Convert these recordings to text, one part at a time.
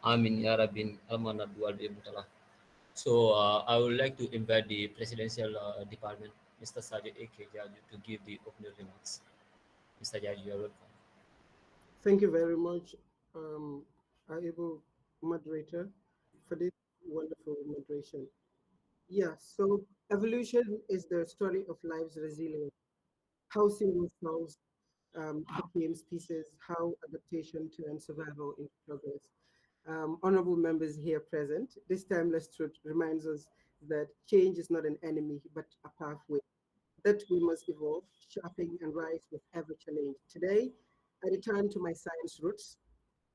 Amin Ya Rabbin Amanat Wal Ibtalah. So I would like to invite the Presidential Department, Mr. Sajid A.K. Jaju, to give the opening remarks. Mr. Jaju, you are welcome. Thank you very much, um, our able moderator, for this wonderful moderation. Yeah, so evolution is the story of life's resilience. How single cells became species, how adaptation turned survival into progress. Honorable members here present, this timeless truth reminds us that change is not an enemy, but a pathway that we must evolve, sharpen, and rise with every challenge. Today, I return to my science roots,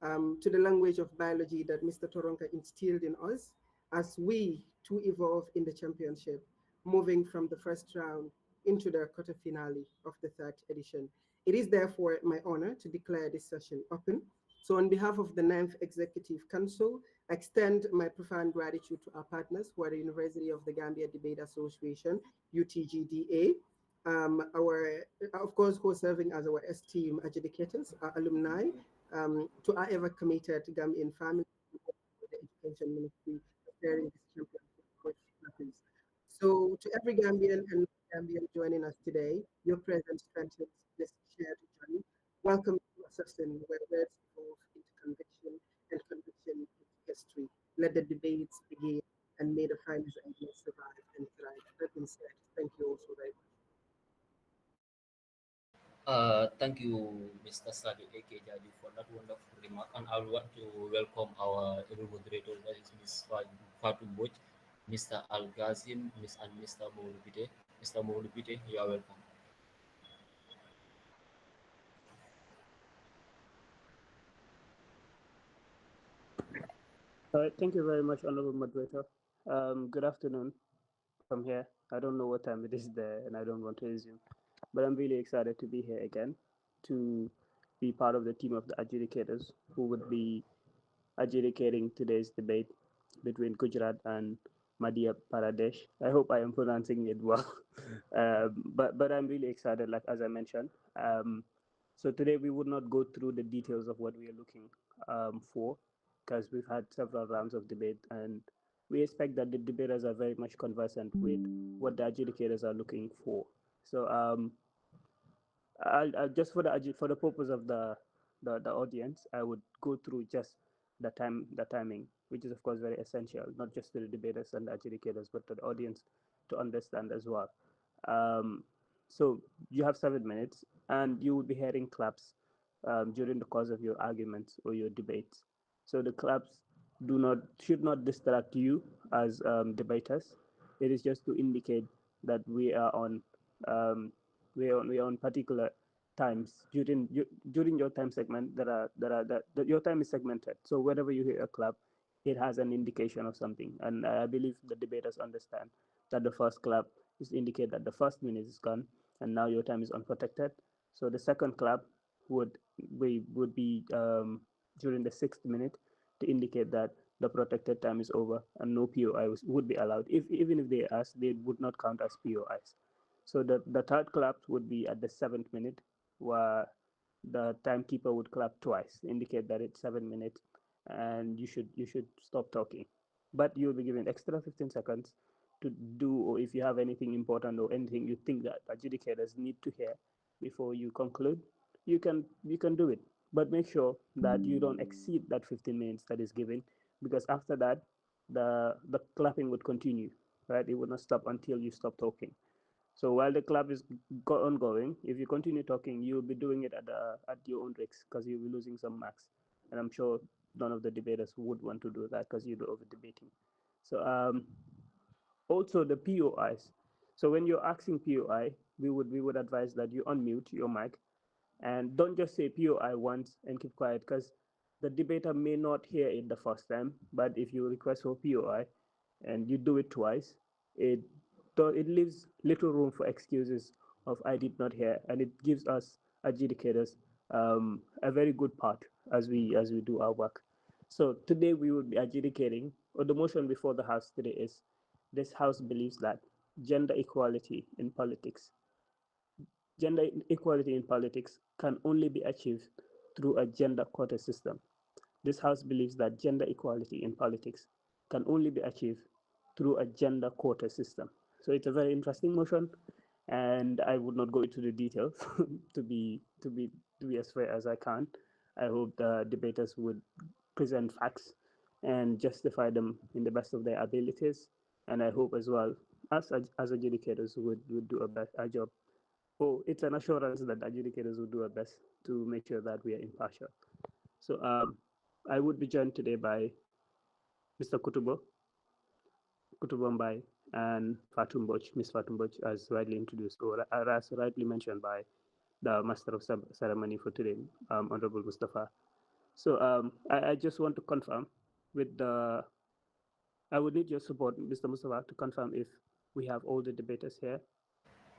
to the language of biology that Mr. Toronka instilled in us as we to evolve in the championship, moving from the first round into the quarter finale of the third edition. It is therefore my honor to declare this session open. So, on behalf of the Ninth Executive Council, I extend my profound gratitude to our partners who are the University of the Gambia Debate Association, UTGDA, our, of course, who are serving as our esteemed adjudicators, our alumni, to our ever committed Gambian family, the Education Ministry, preparing this championship with purpose. So, to every Gambian and Gambian joining us today, your presence strengthens this shared journey. Welcome to a session where words evolve into conviction and conviction into history. Let the debates begin and may the finest ideas survive and thrive. That being said, thank you all so very much. Thank you, Mr. Sadi A.K. Jadi, for that wonderful remark. And I want to welcome our able moderator, that is Ms. Fatu Boj, Mr. Al Ghazim, and Mr. Moulubide. Mr. Moulubide, you are welcome. Thank you very much, Honorable Moderator. Good afternoon from here. I don't know what time it is there, and I don't want to assume, but I'm really excited to be here again to be part of the team of the adjudicators who would be adjudicating today's debate between Gujarat and Madhya Pradesh. I hope I am pronouncing it well, but I'm really excited, like as I mentioned. So today we would not go through the details of what we are looking for, because we've had several rounds of debate, and we expect that the debaters are very much conversant with what the adjudicators are looking for. So I'll just for the purpose of the audience, I would go through just the timing, which is of course very essential, not just to the debaters and the adjudicators, but to the audience to understand as well. So you have 7 minutes, and you will be hearing claps during the course of your arguments or your debates. So the claps should not distract you as debaters. It is just to indicate that um, we are on particular times during your time segment. That your time is segmented. So whenever you hear a clap, it has an indication of something. And I believe the debaters understand that the first clap is indicate that the first minute is gone, and now your time is unprotected. So the second clap would be during the 6th minute to indicate that the protected time is over and no POI would be allowed. If even if they ask, they would not count as POIs. So the third clap would be at the 7th minute, where the timekeeper would clap twice, indicate that it's 7 minutes, and you should stop talking. But you'll be given extra 15 seconds to do, or if you have anything important or anything you think that adjudicators need to hear before you conclude, you can do it. But make sure that you don't exceed that 15 minutes that is given, because after that, the clapping would continue, right? It would not stop until you stop talking. So while the club is ongoing, if you continue talking, you'll be doing it at your own risk, because you'll be losing some marks. And I'm sure none of the debaters would want to do that, because you're over debating. So also the POIs. So when you're asking POI, we would advise that you unmute your mic and don't just say POI once and keep quiet, because the debater may not hear it the first time. But if you request for POI and you do it twice, it it leaves little room for excuses of I did not hear, and it gives us adjudicators a very good part as we do our work. So today we will be adjudicating, or the motion before the House today is, this House believes that gender equality in politics gender equality in politics can only be achieved through a gender quota system. This House believes that gender equality in politics can only be achieved through a gender quota system. So it's a very interesting motion, and I would not go into the details to be to be to be as fair as I can. I hope the debaters would present facts and justify them in the best of their abilities. And I hope as well as adjudicators would do a job. Oh, it's an assurance that adjudicators will do our best to make sure that we are impartial. So I would be joined today by Mr. Kutubombai, and Fatumboch, Miss Fatumboch, as rightly introduced, or as rightly mentioned by the Master of Ceremony for today, Honorable Mustafa. So I just want to confirm with the, I would need your support, Mr. Mustafa, to confirm if we have all the debaters here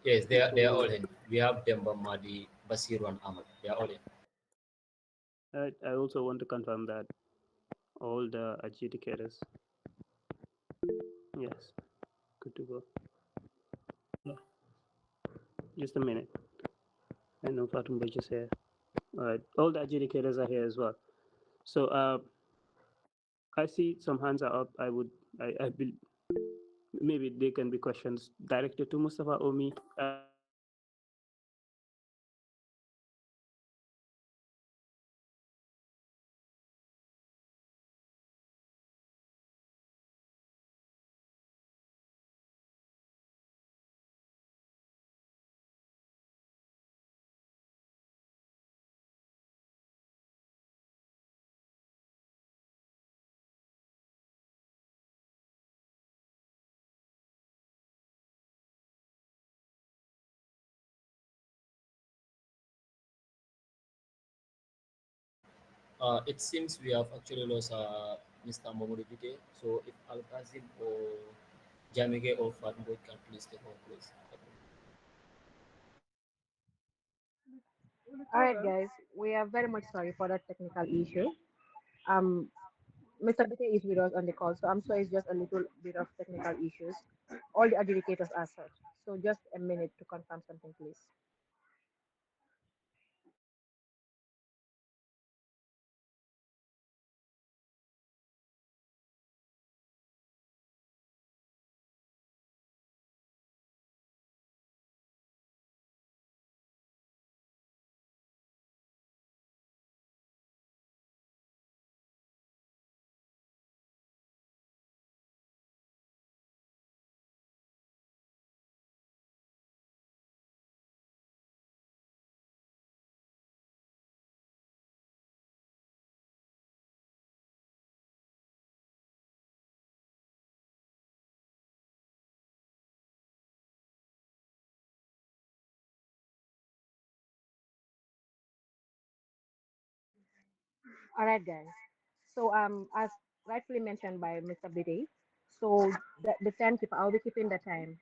Yes, they are all before. in. We have Demba Madi, Basiru, and Ahmad. They are all in. I also want to confirm that all the adjudicators, yes, good to go. Yeah, just a minute. I know Fatumboch is here. All right, all the adjudicators are here as well. So I see some hands are up. I maybe they can be questions directed to Mustafa or me. It seems we have actually lost Mr. Momodibite. So if Al Kazim or Jamige or Fatboy can please take over, please. All right, guys, we are very much sorry for that technical issue. Um, Mr. Bite is with us on the call, so I'm sure it's just a little bit of technical issues. All the adjudicators are set. So just a minute to confirm something, please. All right, guys. So as rightfully mentioned by Mr. Bide, so the timekeeper, I'll be keeping the time.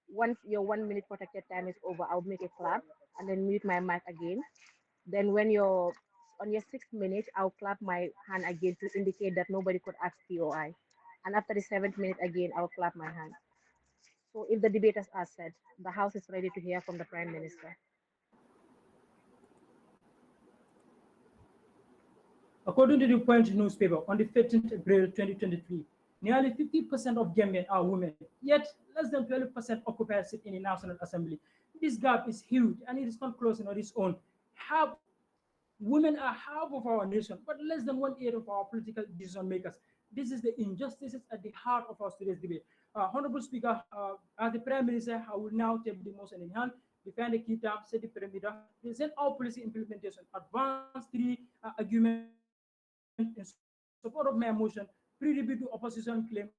Once your 1 minute protected time is over, I'll make a clap and then mute my mic again. Then when you're on your 6 minute, I'll clap my hand again to indicate that nobody could ask POI. And after the 7th minute again, I'll clap my hand. So if the debaters are set, the House is ready to hear from the Prime Minister. According to the Punch newspaper, on the 15th April 2023, nearly 50% of Gambians are women, yet less than 12% occupy a seat in the National Assembly. This gap is huge and it is not closing on its own. Half Women are half of our nation, but less than 1/8 of our political decision makers. This is the injustices at the heart of our today's debate. Honorable Speaker, as the Prime Minister, I will now table the motion in hand, define the key terms, set the perimeter, present our policy implementation, advance three arguments in support of my motion, pre-debate to opposition claim,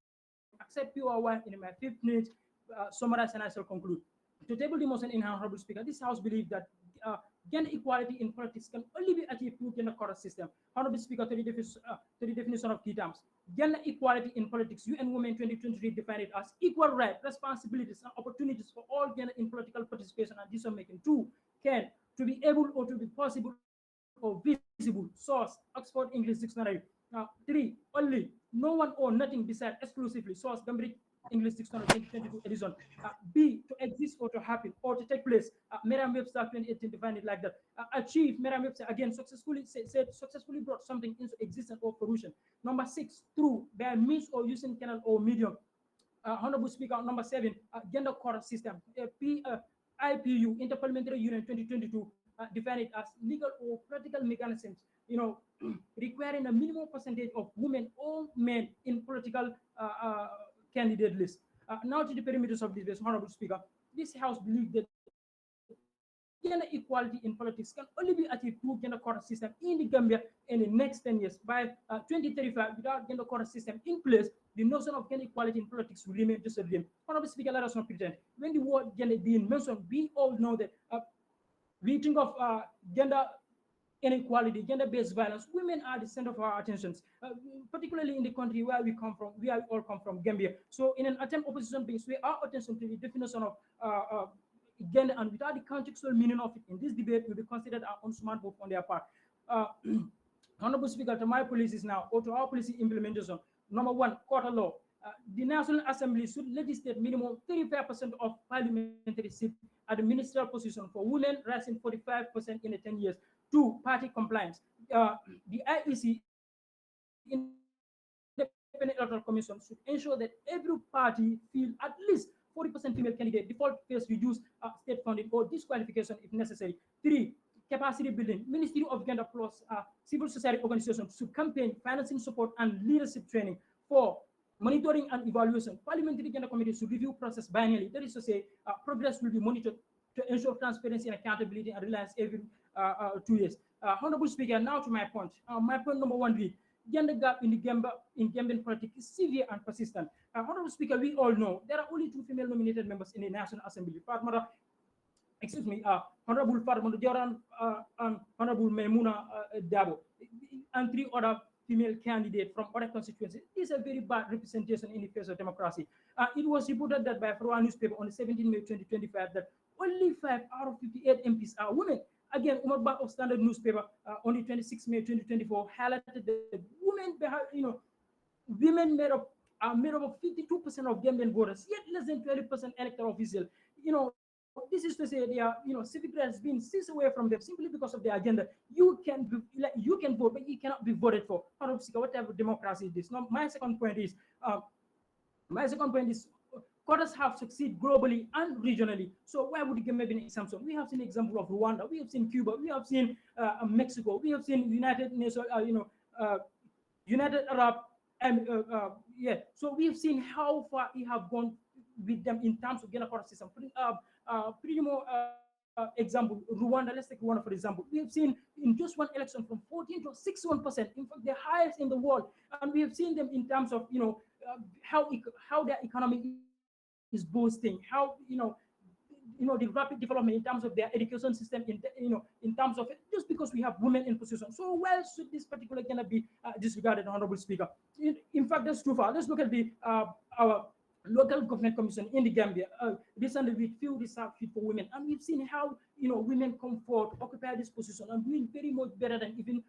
accept POI in my 5th minute, summarize, and I shall conclude. To table the motion in hand, Honorable Speaker, this House believes that gender equality in politics can only be achieved through gender quota system. Honorable Speaker, to the definition of key terms. Gender equality in politics, UN Women 2023 define it as equal rights, responsibilities, and opportunities for all gender in political participation and decision making. Two, can to be able or to be possible or visible. Source: Oxford English Dictionary. Three, only, no one or nothing beside exclusively. Source Cambridge English Dictionary 2022 edition. B, to exist or to happen or to take place. Merriam-Webster 2018 defined it like that. Achieve, Merriam-Webster again successfully said successfully brought something into existence or fruition. Number six, through, by means or using channel or medium. Honorable Speaker, number seven, gender quota system. IPU, Interparliamentary Union 2022, define it as legal or practical mechanisms, requiring a minimum percentage of women or men in political candidate list. Now to the perimeters of this, Honorable Speaker, this House believes that gender equality in politics can only be achieved through gender quota system in the Gambia in the next 10 years. By 2035, without gender quota system in place, the notion of gender equality in politics will remain just a dream. Honorable Speaker, let us not pretend. When the word gender being mentioned, we all know that we think of gender inequality, gender-based violence. Women are the center of our attentions, particularly in the country where we come from, where we all come from, Gambia. So, in an attempt, opposition brings our attention to the definition of gender, and without the contextual meaning of it in this debate, will be considered an unsmart move on their part. Uh, Honorable Speaker, to my policies now, or to our policy implementation. Number one, quota law. The National Assembly should legislate minimum 35% of parliamentary seats at the ministerial position for women, rising 45% in the 10 years. Two, party compliance. The IEC, the Independent Electoral Commission, should ensure that every party feel at least 40% female candidate. Default phase reduce state funding or disqualification if necessary. Three, capacity building. Ministry of Gender plus civil society organizations should campaign financing support and leadership training. Four, monitoring and evaluation. Parliamentary Gender Committee should review process biennially. That is to say, progress will be monitored to ensure transparency and accountability and reliance every 2 years. Honorable Speaker, now to my point. My point number one read, gender gap in the Gambian politics is severe and persistent. Honorable Speaker, we all know there are only two female nominated members in the National Assembly, Honorable Fatma Joran and Honorable Maimuna Dabo, and three other female candidates from other constituencies. This is a very bad representation in the face of democracy. It was reported that by Farwa newspaper on the 17th May 2025 that only 5 out of 58 MPs are women. Again, Umar Ba of Standard newspaper on the 26th May 2024 highlighted that women made up of 52% of Gambian voters, yet less than 20% electoral official. This is to say they are, civic rights being seized away from them simply because of their agenda. You can vote, but you cannot be voted for. Whatever democracy it is. Now, my second point is quotas have succeeded globally and regionally. So why would the Gambia be an example? We have seen the example of Rwanda, we have seen Cuba, we have seen Mexico, we have seen United Nations, United Arab, and yeah. So we have seen how far we have gone with them in terms of gender quota system. Pretty more example, Rwanda. Let's take Rwanda for example. We have seen in just one election from 14 to 61%. In fact, the highest in the world, and we have seen them in terms of how their economy is boosting, the rapid development in terms of their education system, in terms of it, just because we have women in position. So why should this particular gender be disregarded, Honorable Speaker? In fact, that's too far. Let's look at the our local government commission in the Gambia, recently with few reserved seats for women, and we've seen how women come forward, occupy this position, and doing very much better than even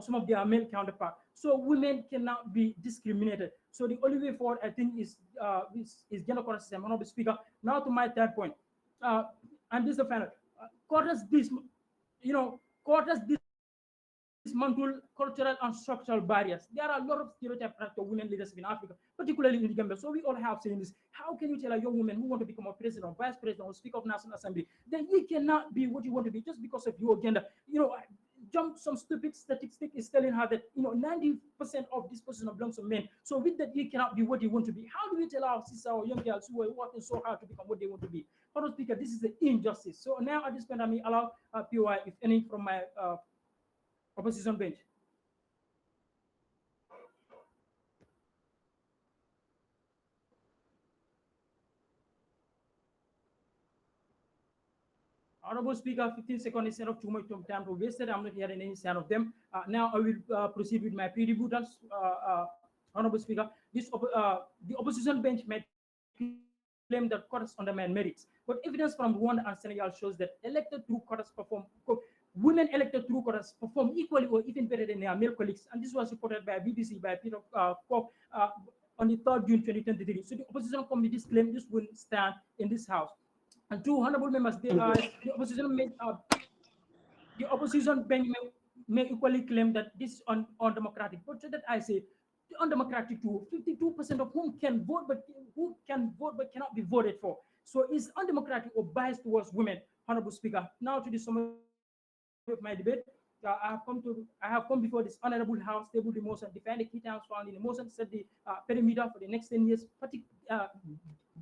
some of their male counterparts. So women cannot be discriminated. So the only way forward, I think, is gender quota system. Honorable Speaker. Now to my third point, uh, and this is the final. Quotas this, quotas dismantle cultural and structural barriers. There are a lot of stereotypes to women leadership in Africa, particularly in the Gambia. So we all have seen this. How can you tell a young woman who want to become a president or vice president or speaker of National Assembly that you cannot be what you want to be just because of your gender? Some stupid statistic is telling her that 90% of this position belongs to men. So with that, you cannot be what you want to be. How do we tell our sisters or young girls who are working so hard to become what they want to be? Honorable Speaker, this is an injustice. So now at this point, I may allow POI, if any, from my opposition bench. Honorable Speaker, 15 seconds is enough too much time to waste it. I'm not hearing any sound of them. Now I will proceed with my pre-debuttants. Honorable Speaker, the opposition bench may claim that quotas undermine merits, but evidence from Rwanda and Senegal shows that elected through quotas perform women elected through quotas perform equally or even better than their male colleagues. And this was reported by BBC by Peter Koch on the 3rd June 2023. So the opposition committees claim this will stand in this house. And two honorable members, the opposition bank may equally claim that this is undemocratic. But to that I say, undemocratic too. 52% of whom can vote, but who can vote but cannot be voted for. So is undemocratic or biased towards women, Honorable Speaker. Now to the summary of my debate. I have come before this honorable house, table the motion, defend the key terms found in the motion, set the perimeter for the next 10 years,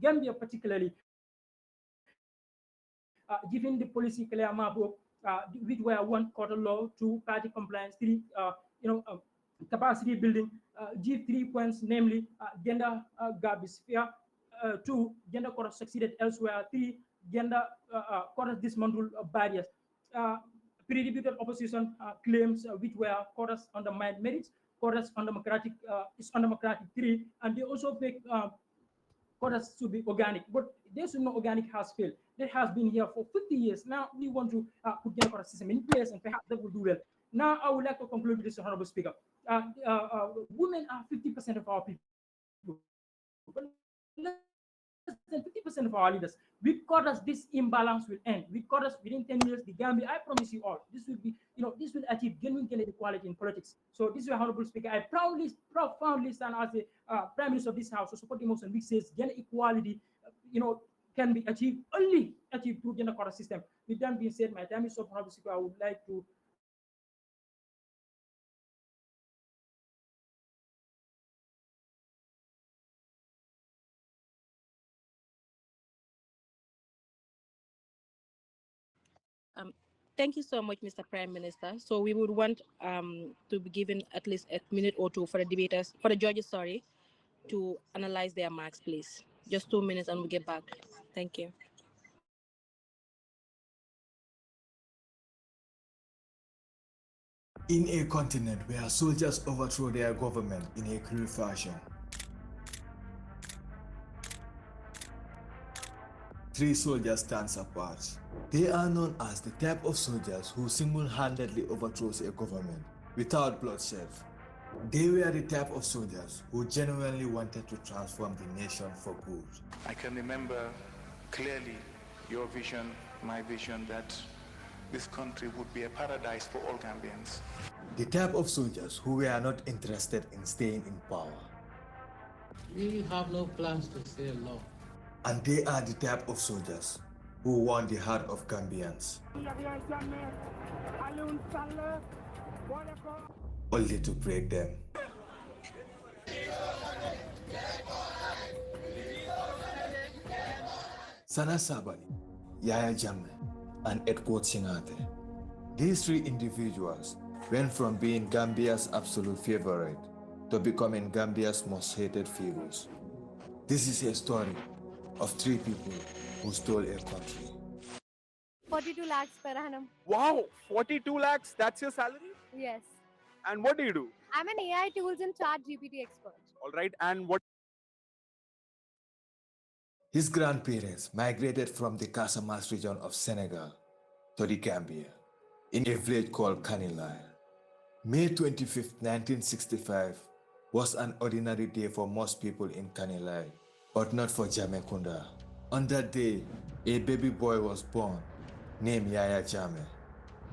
Gambia particularly, giving the policy clear map of which were one quarter law, two party compliance, three capacity building, give 3 points, namely gender gap is fair, two gender quota succeeded elsewhere, three gender quota dismantle barriers. Uh, Pre-debuted opposition claims which were quotas undermined merits, quotas undemocratic is undemocratic three, and they also make quotas should be organic, but they should not organic has failed. That has been here for 50 years. Now we want to put the quota system in place, and perhaps that will do well. Now I would like to conclude with this, Honorable Speaker. Women are 50% of our people, but less than 50% of our leaders. With quotas, this imbalance will end. With quotas within 10 years, the Gambia, I promise you all, this will be, this will achieve genuine gender equality in politics. So this is your Honorable Speaker. I proudly stand as a Prime Minister of this House to support the motion which says gender equality, can be achieved only achieved through gender quota system. With that being said, my time is up, Honorable Speaker. I would like to request the moderator to open the floor for questions. Um, Thank you so much, Mr. Prime Minister. So we would want to be given at least a minute or two for the debaters, for the judges, sorry, to analyze their marks, please. Just 2 minutes and we'll get back. Thank you. In a continent where soldiers overthrow their government in a cruel fashion, three soldiers stand apart. They are known as the type of soldiers who single-handedly overthrows a government without bloodshed. They were the type of soldiers who genuinely wanted to transform the nation for good. I can remember clearly your vision, my vision, that this country would be a paradise for all Gambians. The type of soldiers who were not interested in staying in power. We have no plans to stay long. And they are the type of soldiers who won the heart of Gambians, only to break them. Sana Sabali, Yaya Jammeh, and Edward Singate. These three individuals went from being Gambia's absolute favorite to becoming Gambia's most hated figures. This is a story of three people who stole a country. 42 lakhs per annum. Wow, 42 lakhs, that's your salary? Yes. And what do you do? I'm an AI tools and chat GPT expert. All right, and what? His grandparents migrated from the Casamance region of Senegal to the Gambia in a village called Kanilai. May 25, 1965 was an ordinary day for most people in Kanilai, but not for Jammeh Kunda. On that day, a baby boy was born named Yaya Jammeh,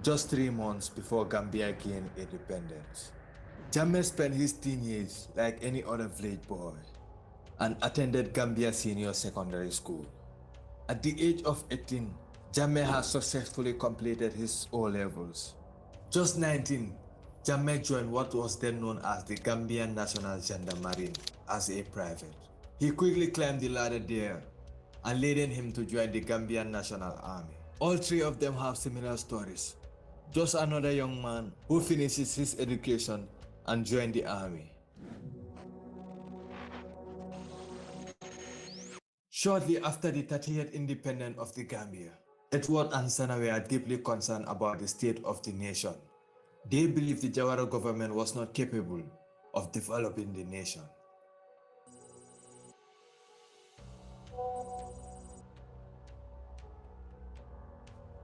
just 3 months before Gambia gained independence. Jammeh spent his teenage like any other village boy and attended Gambia Senior Secondary School. At the age of 18, Jammeh has successfully completed his O-levels. Just 19, Jammeh joined what was then known as the Gambian National Gendarmerie as a private. He quickly climbed the ladder there and leading him to join the Gambian National Army. All three of them have similar stories. Just another young man who finishes his education and joined the army. Shortly after the 30th independence of the Gambia, Edward and Sana were deeply concerned about the state of the nation. They believed the Jawara government was not capable of developing the nation.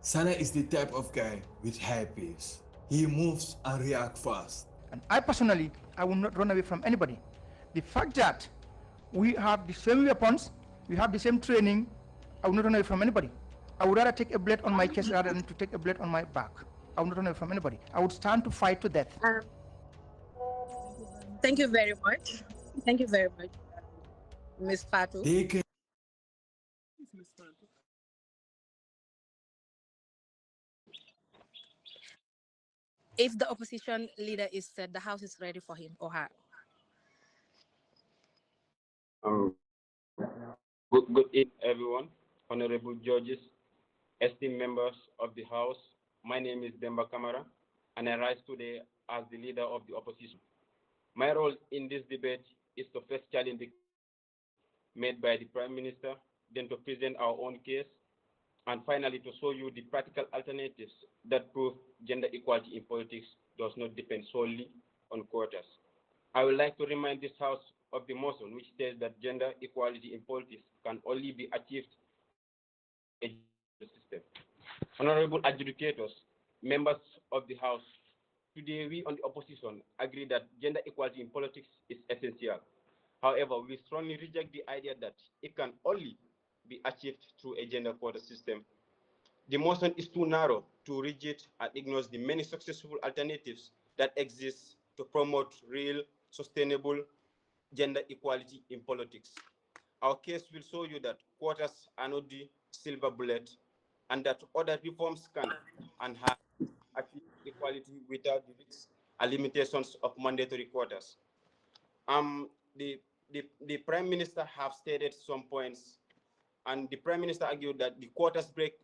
Sana is the type of guy with high pace. He moves and reacts fast. And I personally, I will not run away from anybody. The fact that we have the same weapons, we have the same training, I will not run away from anybody. I would rather take a blade on my chest rather than to take a blade on my back. I will not run away from anybody. I would stand to fight to death. Thank you very much. Thank you very much, Ms. Fatu. They can If the opposition leader is said, the House is ready for him or her. Good evening, everyone, honorable judges, esteemed members of the House. My name is Demba Kamara, and I rise today as the leader of the opposition. My role in this debate is to first challenge the made by the Prime Minister, then to present our own case, and finally to show you the practical alternatives that prove gender equality in politics does not depend solely on quotas. I would like to remind this House of the motion which says that gender equality in politics can only be achieved through a system. Honorable adjudicators, members of the House, today we on the opposition agree that gender equality in politics is essential. However, we strongly reject the idea that it can only be achieved through a gender quota system. The motion is too narrow, too rigid, and ignores the many successful alternatives that exist to promote real, sustainable gender equality in politics. Our case will show you that quotas are not the silver bullet, and that other reforms can and have achieved equality without the risks and limitations of mandatory quotas. Um, the, the Prime Minister have stated some points, and the Prime Minister argued that the quotas break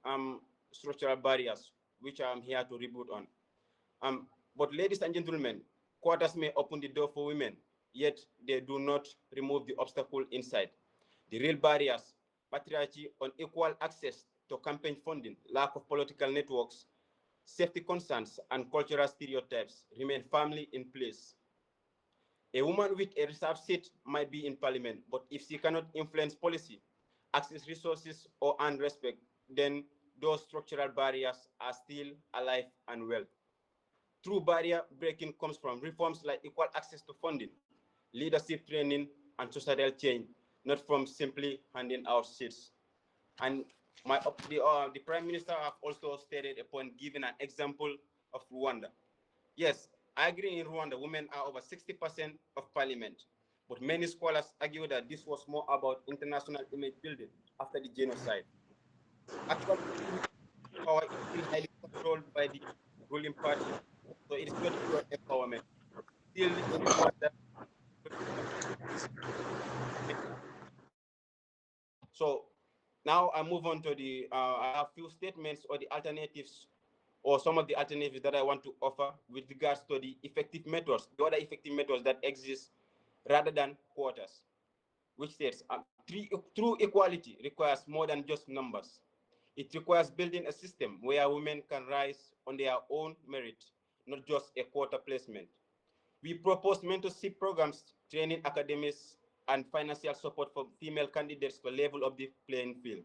structural barriers, which I'm here to reboot on. But ladies and gentlemen, quotas may open the door for women, yet they do not remove the obstacle inside. The real barriers, patriarchy, unequal access to campaign funding, lack of political networks, safety concerns, and cultural stereotypes remain firmly in place. A woman with a reserved seat might be in parliament, but if she cannot influence policy, access resources, or earn respect, then those structural barriers are still alive and well. True barrier breaking comes from reforms like equal access to funding, leadership training, and societal change, not from simply handing out seats. And the Prime Minister have also stated a point, giving an example of Rwanda. Yes, I agree in Rwanda, women are over 60% of parliament, but many scholars argue that this was more about international image building after the genocide. Actual power is still highly controlled by the ruling party, so it is not pure empowerment. Still in Rwanda, so now I move on to I have few statements or the alternatives or some of the alternatives that I want to offer with regards to the effective methods, the other effective methods that exist rather than quotas, which says true equality requires more than just numbers. It requires building a system where women can rise on their own merit, not just a quota placement. We propose mentorship programs, training academies, and financial support for female candidates to level up the playing field.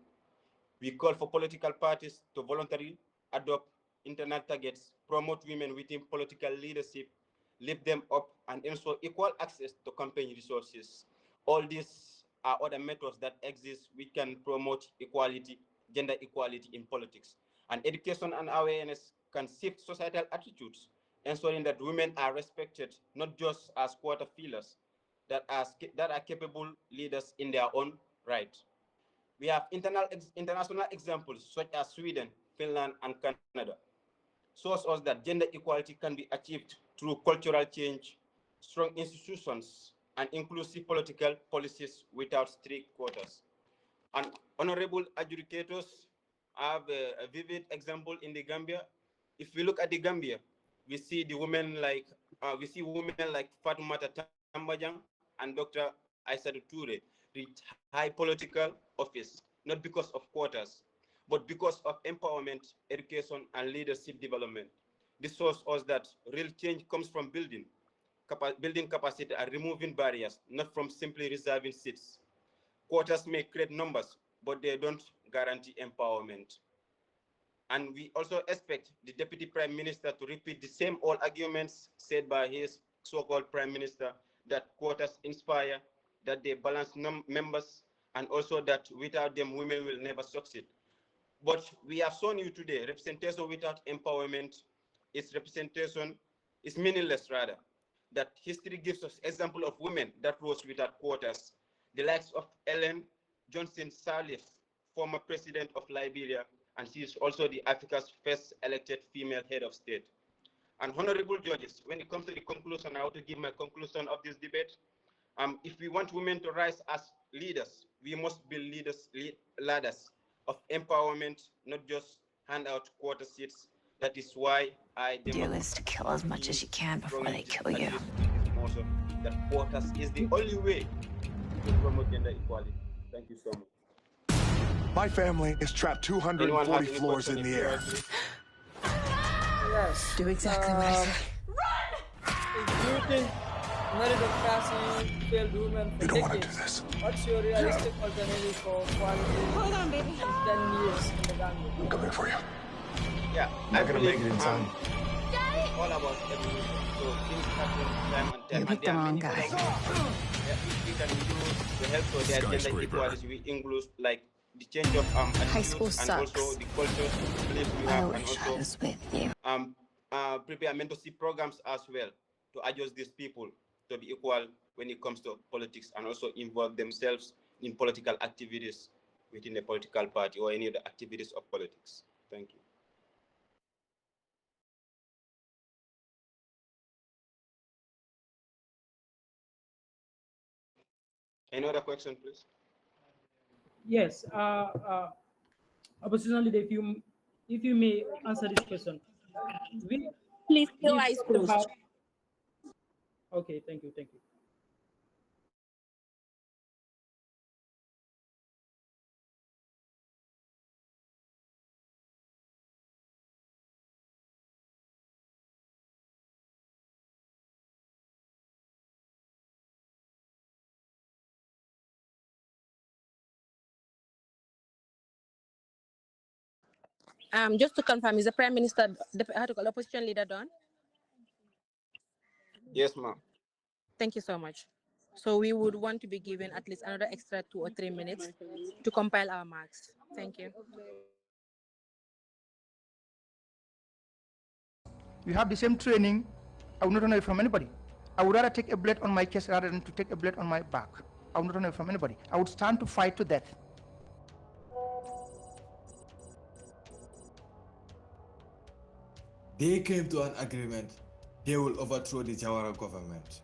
We call for political parties to voluntarily adopt internal targets, promote women within political leadership, lift them up, and ensure equal access to campaign resources. All these are other methods that exist which can promote equality, gender equality in politics. And education and awareness can shift societal attitudes, ensuring that women are respected not just as quota fillers, that are capable leaders in their own right. We have international examples such as Sweden, Finland, and Canada, shows us that gender equality can be achieved through cultural change, strong institutions, and inclusive political policies without strict quotas. And honorable adjudicators, I have a vivid example in the Gambia. If we look at the Gambia, we see the women like women like Fatoumata Tambajang and Dr. Aissatou Toure reach high political office, not because of quotas, but because of empowerment, education, and leadership development. This shows us that real change comes from building capacity and removing barriers, not from simply reserving seats. Quotas may create numbers, but they don't guarantee empowerment. And we also expect the Deputy Prime Minister to repeat the same old arguments said by his so-called Prime Minister, that quotas inspire, that they balance members, and also that without them, women will never succeed. But we have shown you today, representation without empowerment is representation, is meaningless rather. That history gives us example of women that rose without quotas. The likes of Ellen Johnson Sirleaf, former president of Liberia, and she is also the Africa's first elected female head of state. And honorable judges, when it comes to the conclusion, I want to give my conclusion of this debate. If we want women to rise as leaders, we must build ladders of empowerment, not just hand out quota seats. That is why I Do is to kill as much as you can before they kill you. That quotas is the only way to promote gender equality. Thank you so much. My family is trapped 240 floors in the air. Yes. Do exactly what I say. Do you think meritocracy failed women for You don't want to do decades? this. What's your realistic alternative for quality? Hold on, baby. In 10 years in the Gambia? I'm coming for you. Yeah, Not gonna make it in time. All about evolution. So things happen time and time. You picked the wrong guy. We can use the help for their gender equality. We include like the change of High school attitudes and sucks. also the culture beliefs we I have, and wish I also was with you. prepare mentorship programs as well to adjust these people to be equal when it comes to politics, and also involve themselves in political activities within a political party or any of the activities of politics. Thank you. Any other question, please? Yes. Opposition leader, if you may answer this question. We, Please, your we eyes talked closed. about. Okay, thank you, thank you. Just to confirm, is the Prime Minister, the opposition leader done? Yes, ma'am. Thank you so much. So we would want to be given at least another extra 2 or 3 minutes to compile our marks. Thank you. We have the same training. I will not run away from anybody. I would rather take a blade on my chest rather than to take a blade on my back. I would not run away from anybody. I would stand to fight to death. They came to an agreement. They will overthrow the Jawara government.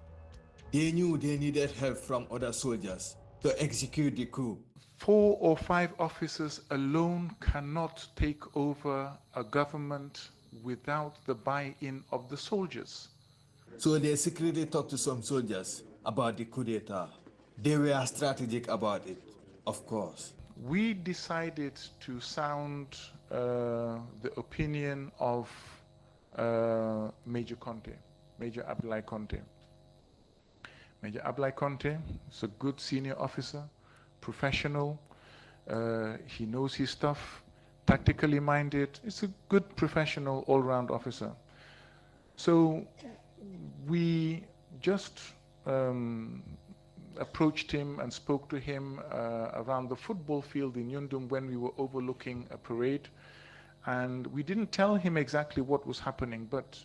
They knew they needed help from other soldiers to execute the coup. 4 or 5 officers alone cannot take over a government without the buy-in of the soldiers. So they secretly talked to some soldiers about the coup d'etat. They were strategic about it, of course. We decided to sound the opinion of Major Conte, Major Abdoulaye Conte. Major Abdoulaye Conte is a good senior officer, professional. He knows his stuff, tactically minded. It's a good professional all-round officer. So we just approached him and spoke to him around the football field in Yundum when we were overlooking a parade. And we didn't tell him exactly what was happening, but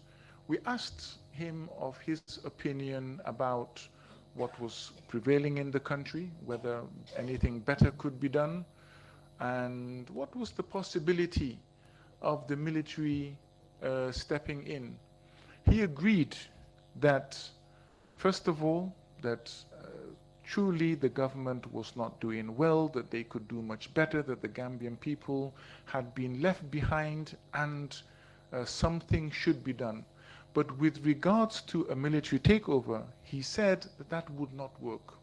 we asked him of his opinion about what was prevailing in the country, whether anything better could be done, and what was the possibility of the military stepping in. He agreed that, first of all, that truly the government was not doing well, that they could do much better, that the Gambian people had been left behind, and something should be done. But with regards to a military takeover, he said that that would not work.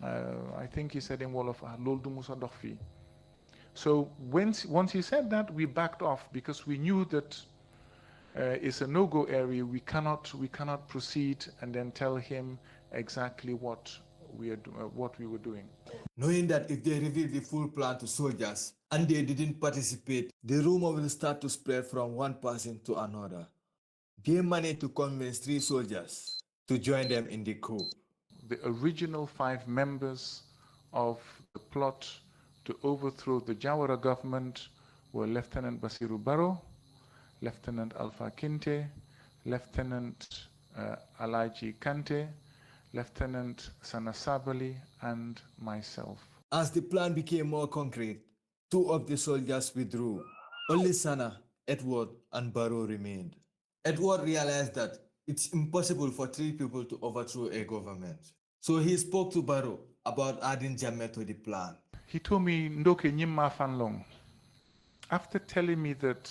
I think he said in Wolof, "Loldu Musa Dokhfi." So once he said that, we backed off because we knew that it's a no-go area. We cannot proceed and then tell him exactly what what we were doing. Knowing that if they reveal the full plan to soldiers and they didn't participate, the rumor will start to spread from one person to another. They managed to convince 3 soldiers to join them in the coup. The original 5 members of the plot to overthrow the Jawara government were Lieutenant Basiru Barrow, Lieutenant Alpha Kinte, Lieutenant Alaji Kante, Lieutenant Sana Sabali, and myself. As the plan became more concrete, 2 of the soldiers withdrew. Only Sana, Edward, and Barrow remained. Edward realized that it's impossible for 3 people to overthrow a government. So he spoke to Barrow about adding Jammeh to the plan. He told me, Ndoke Nyimma Fanlong. After telling me that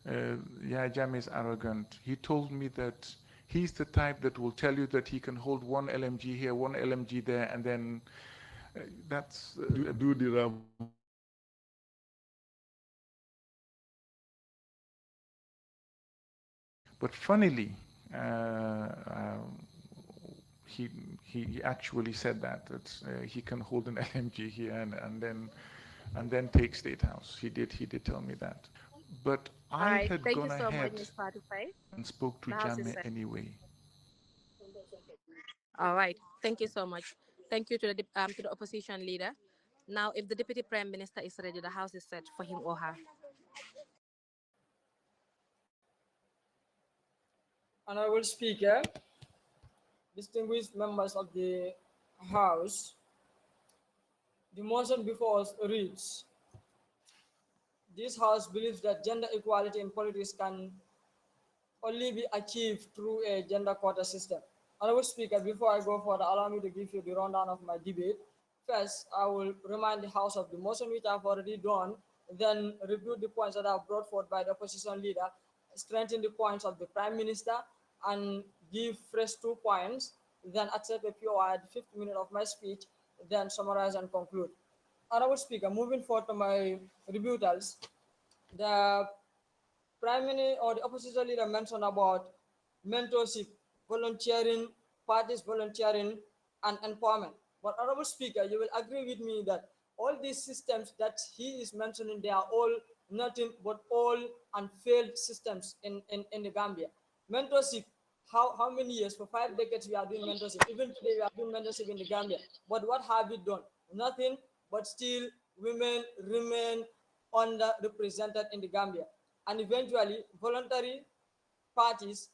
Yahya Jammeh is arrogant, he told me that he's the type that will tell you that he can hold 1 LMG here, 1 LMG there, and then that's do the ram. But funnily, he actually said that he can hold an LMG here and then take State House. He did tell me that. But I had gone ahead and spoke to Jammeh anyway. All right. Thank you so much. Thank you to the opposition leader. Now, if the Deputy Prime Minister is ready, the House is set for him or her. Honorable Speaker, distinguished members of the House, the motion before us reads, this House believes that gender equality in politics can only be achieved through a gender quota system. Honorable Speaker, before I go further, allow me to give you the rundown of my debate. First, I will remind the House of the motion which I've already done, then review the points that are brought forth by the opposition leader, strengthen the points of the Prime Minister, and give fresh 2 points, then accept a POI at the 5th minute of my speech, then summarize and conclude. Honorable Speaker, moving forward to my rebuttals, the Prime Minister or the opposition leader mentioned about mentorship, volunteering, parties volunteering, and empowerment. But Honorable Speaker, you will agree with me that all these systems that he is mentioning, they are all nothing but all and failed systems in the Gambia. Mentorship, how many years? For 5 decades we are doing mentorship. Even today we are doing mentorship in the Gambia. But what have we done? Nothing, but still women remain underrepresented in the Gambia. And eventually, voluntary parties,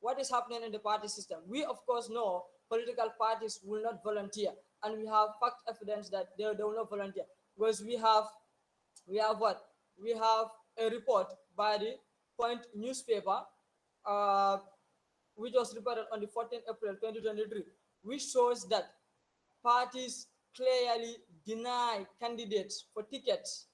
what is happening in the party system? We, of course, know political parties will not volunteer. And we have fact evidence that they will not volunteer. Because we have what? We have a report by the Point newspaper, which was reported on the 14th April 2023, which shows that parties clearly deny candidates for tickets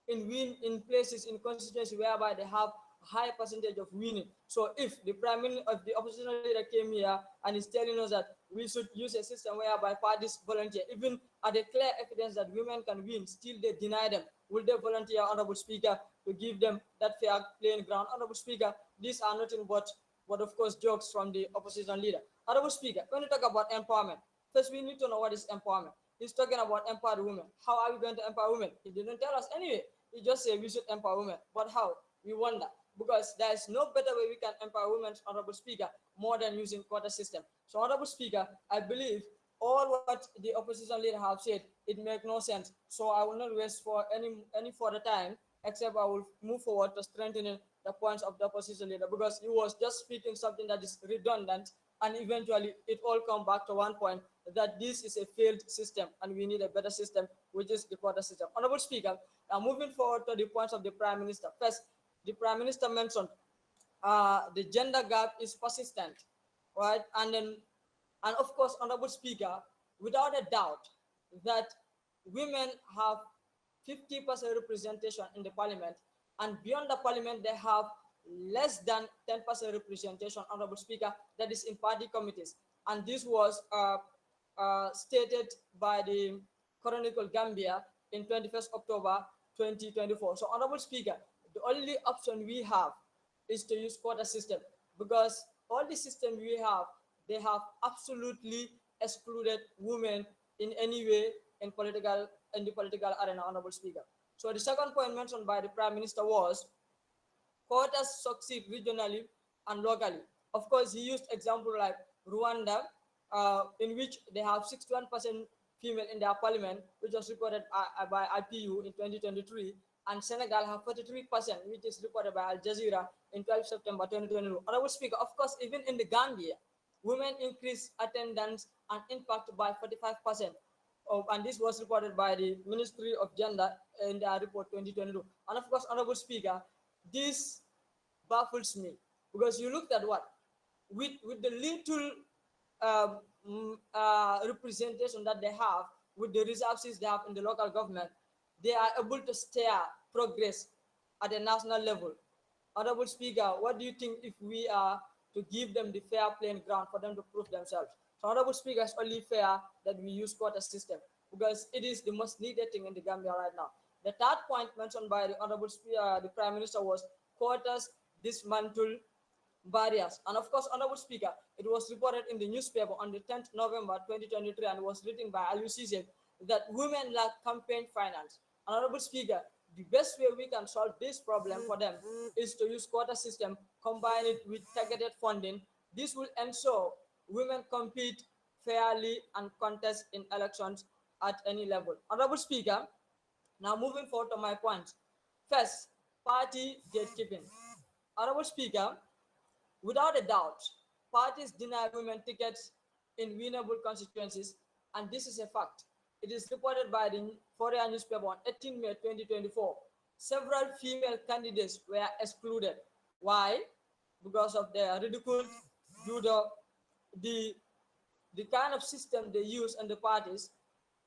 in places in constituency whereby they have high percentage of winning. So if the prime minister of the opposition leader came here and is telling us that we should use a system whereby parties volunteer, even at the clear evidence that women can win, still they deny them. Will they volunteer, Honorable Speaker, to give them that fair playing ground? Honorable Speaker, these are nothing but of course jokes from the opposition leader. Honorable Speaker, when you talk about empowerment, first we need to know what is empowerment. He's talking about empowered women. How are we going to empower women? He didn't tell us anyway. He just said we should empower women. But how? We wonder. Because there is no better way we can empower women, Honorable Speaker, more than using quota system. So, Honorable Speaker, I believe all what the opposition leader have said, it makes no sense. So I will not waste for any further time, except I will move forward to strengthening the points of the opposition leader, because he was just speaking something that is redundant, and eventually it all come back to one point, that this is a failed system and we need a better system, which is the quota system. Honorable Speaker, now moving forward to the points of the Prime Minister. First, the Prime Minister mentioned the gender gap is persistent, right? And of course, Honorable Speaker, without a doubt that women have 50% representation in the parliament, and beyond the parliament, they have less than 10% representation, Honorable Speaker, that is in party committees. And this was stated by the Chronicle Gambia in 21st October 2024. So, Honorable Speaker, the only option we have is to use quota system, because all the system we have, they have absolutely excluded women in any way in the political arena, Honorable Speaker. So the second point mentioned by the Prime Minister was quotas succeed regionally and locally. Of course, he used example like Rwanda, in which they have 61% female in their parliament, which was reported by IPU in 2023, and Senegal have 43%, which is reported by Al Jazeera in 12 September 2022. Honorable Speaker, of course, even in the Gambia, women increased attendance and impact by 45%. And this was reported by the Ministry of Gender in their report 2022. And of course, Honorable Speaker, this baffles me because you looked at what with the little representation that they have, with the resources they have in the local government, they are able to steer progress at a national level. Honorable Speaker, what do you think if we are to give them the fair playing ground for them to prove themselves? So, Honorable Speaker, it's only fair that we use quota system because it is the most needed thing in the Gambia right now. The third point mentioned by the Honorable Speaker, the Prime Minister, was quotas dismantle barriers. And of course, Honorable Speaker, it was reported in the newspaper on the 10th November 2023 and was written by Alucise that women lack campaign finance. Honorable Speaker, the best way we can solve this problem for them is to use quota system, combine it with targeted funding. This will ensure women compete fairly and contest in elections at any level. Honorable Speaker, now moving forward to my points. First, party gatekeeping. Honorable Speaker, without a doubt, parties deny women tickets in winnable constituencies, and this is a fact. It is reported by the Foreign newspaper on 18 May 2024. Several female candidates were excluded. Why? Because of their ridicule due to the, the kind of system they use in the parties,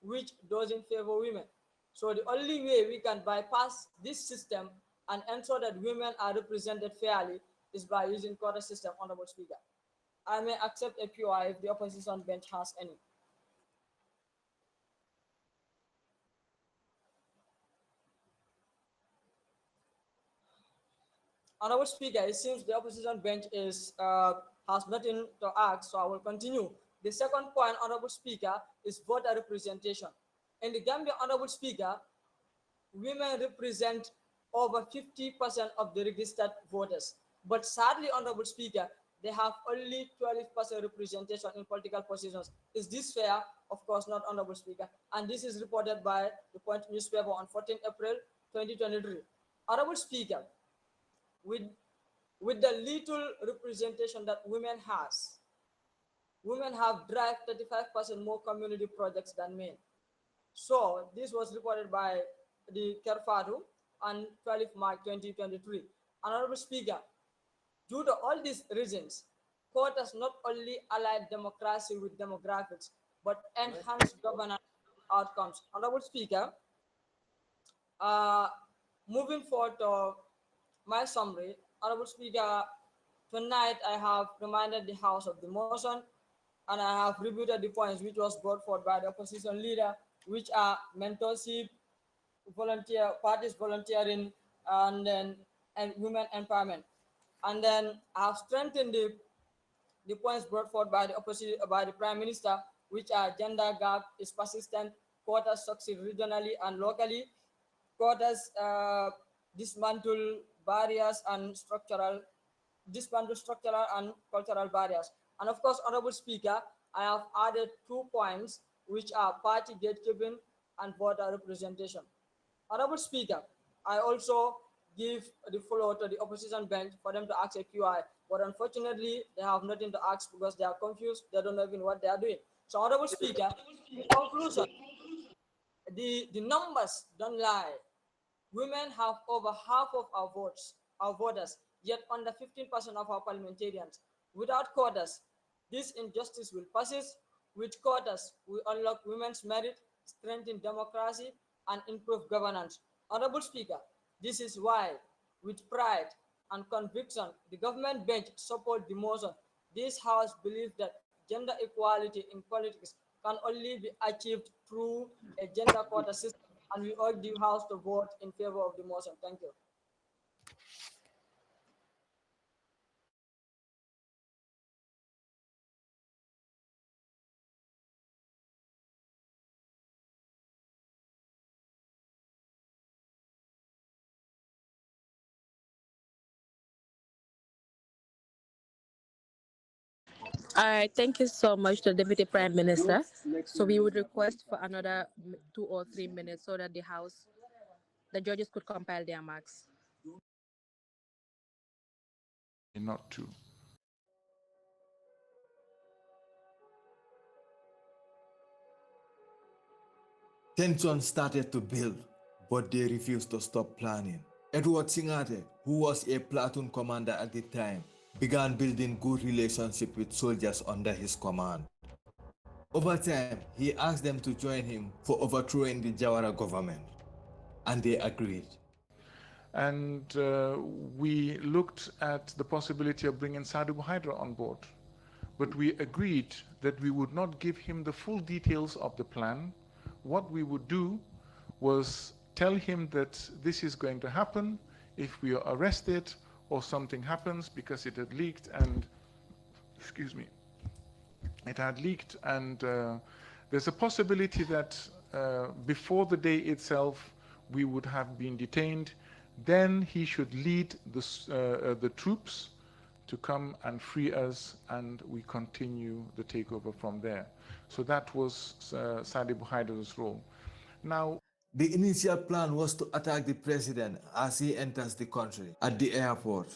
which doesn't favor women. So the only way we can bypass this system and ensure that women are represented fairly is by using quota system, Honorable Speaker. I may accept a POI if the opposition bench has any. Honorable Speaker, it seems the opposition bench is has nothing to ask, so I will continue. The second point, Honorable Speaker, is voter representation. In the Gambia, Honorable Speaker, women represent over 50% of the registered voters. But sadly, Honorable Speaker, they have only 12% representation in political positions. Is this fair? Of course not, Honorable Speaker. And this is reported by the Point newspaper on 14 April 2023. Honorable Speaker, with, with the little representation that women have drive 35% more community projects than men. So this was reported by the Kerfatu on 12 March 2023. Honorable Speaker, due to all these reasons, quotas not only allied democracy with demographics, but enhance governance outcomes. Honorable Speaker, uh, moving forward to my summary, Honorable Speaker, tonight I have reminded the House of the motion and I have rebutted the points which was brought forth by the opposition leader, which are mentorship, parties volunteering, and then and women empowerment. And then I have strengthened the points brought forth by the opposition by the Prime Minister, which are gender gap is persistent, quotas succeed regionally and locally, quotas dismantle barriers and dismantle structural and cultural barriers. And of course, Honorable Speaker, I have added 2 points, which are party gatekeeping and voter representation. Honorable Speaker, I also give the floor to the opposition bench for them to ask a QI, but unfortunately, they have nothing to ask because they are confused. They don't know even what they are doing. So, Honorable Speaker, in conclusion, the numbers don't lie. Women have over half of our voters, yet under 15% of our parliamentarians. Without quotas, this injustice will persist. With quotas, we unlock women's merit, strengthen democracy, and improve governance. Honorable Speaker, this is why, with pride and conviction, the government bench support the motion. This House believes that gender equality in politics can only be achieved through a gender quota system, and we urge the House to vote in favor of the motion. Thank you. All right, thank you so much to the Deputy Prime Minister. So we would request for another 2 or 3 minutes so that the judges could compile their marks. Not to. Tension started to build, but they refused to stop planning. Edward Singate, who was a platoon commander at the time, began building good relationship with soldiers under his command. Over time, he asked them to join him for overthrowing the Jawara government, and they agreed. And we looked at the possibility of bringing Sadu Hydra on board. But we agreed that we would not give him the full details of the plan. What we would do was tell him that this is going to happen if we are arrested or something happens, because it had leaked and, excuse me, it had leaked, and there's a possibility that before the day itself we would have been detained. Then he should lead the troops to come and free us, and we continue the takeover from there. So that was Sadi Buhaider's role. Now, the initial plan was to attack the president as he enters the country at the airport.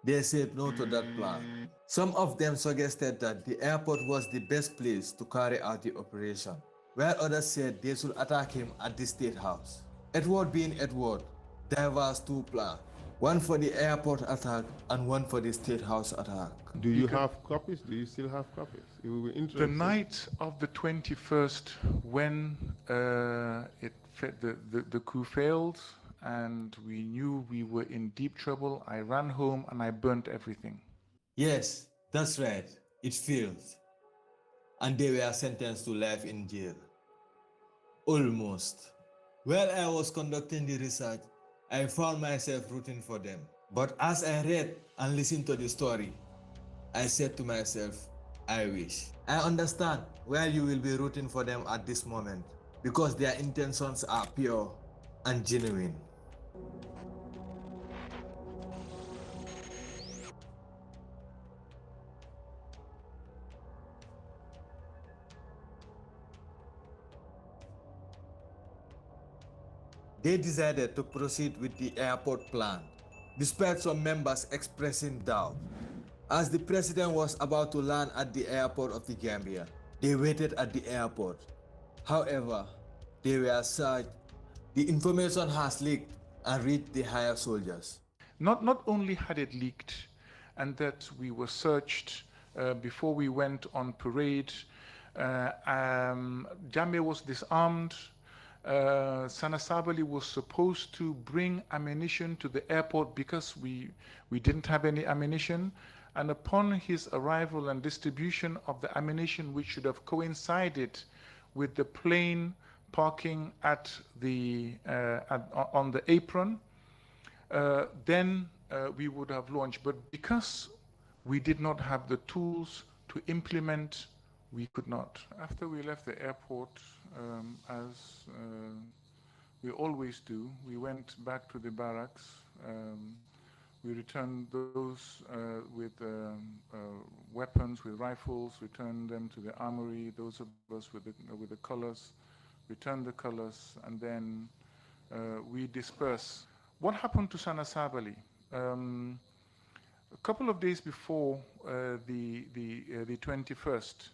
They said no to that plan. Some of them suggested that the airport was the best place to carry out the operation, while others said they should attack him at the State House. Edward being Edward, there was two plans, one for the airport attack and one for the State House attack. Do you have copies? Do you still have copies? It will be interesting. The night of the 21st, when the coup failed and we knew we were in deep trouble, I ran home and I burnt everything. Yes, that's right. It failed. And they were sentenced to life in jail. Almost. While I was conducting the research, I found myself rooting for them. But as I read and listened to the story, I said to myself, I wish. I understand why you will be rooting for them at this moment, because their intentions are pure and genuine. They decided to proceed with the airport plan, despite some members expressing doubt. As the president was about to land at the airport of the Gambia, they waited at the airport. However, they were searched. The information has leaked and reached the higher soldiers. Not only had it leaked and that we were searched before we went on parade, Jammeh was disarmed. Sana Sabali was supposed to bring ammunition to the airport because we didn't have any ammunition. And upon his arrival and distribution of the ammunition, which should have coincided with the plane parking at on the apron, then we would have launched. But because we did not have the tools to implement, we could not. After we left the airport, as we always do, we went back to the barracks. We returned those with weapons, with rifles, returned them to the armory. Those of us with the colors, returned the colors, and then we dispersed. What happened to Sana Sabali? A couple of days before the 21st,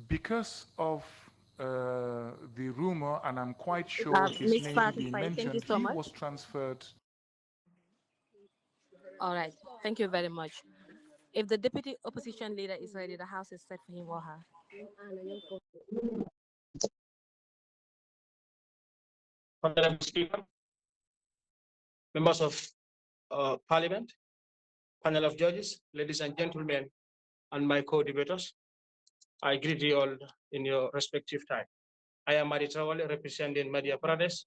because of the rumor, and I'm quite sure his Ms. name Fatou being Faye, thank you mentioned, so he much. was transferred. All right, thank you very much. If the deputy opposition leader is ready, the house is set for him or her. Honorable Speaker, members of Parliament, panel of judges, ladies and gentlemen, and my co-debaters, I greet you all in your respective time. I am Madi Trawale, representing Madhya Pradesh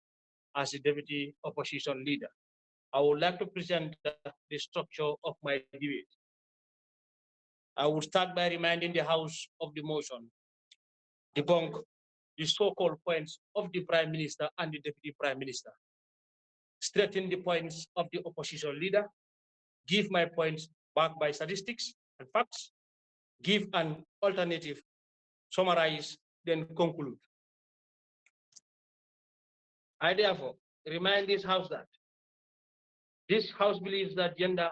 as the deputy opposition leader. I would like to present the structure of my debate. I will start by reminding the House of the motion, debunk the so-called points of the Prime Minister and the Deputy Prime Minister, straighten the points of the opposition leader, give my points backed by statistics and facts, give an alternative, summarize, then conclude. I therefore remind this House that this House believes that gender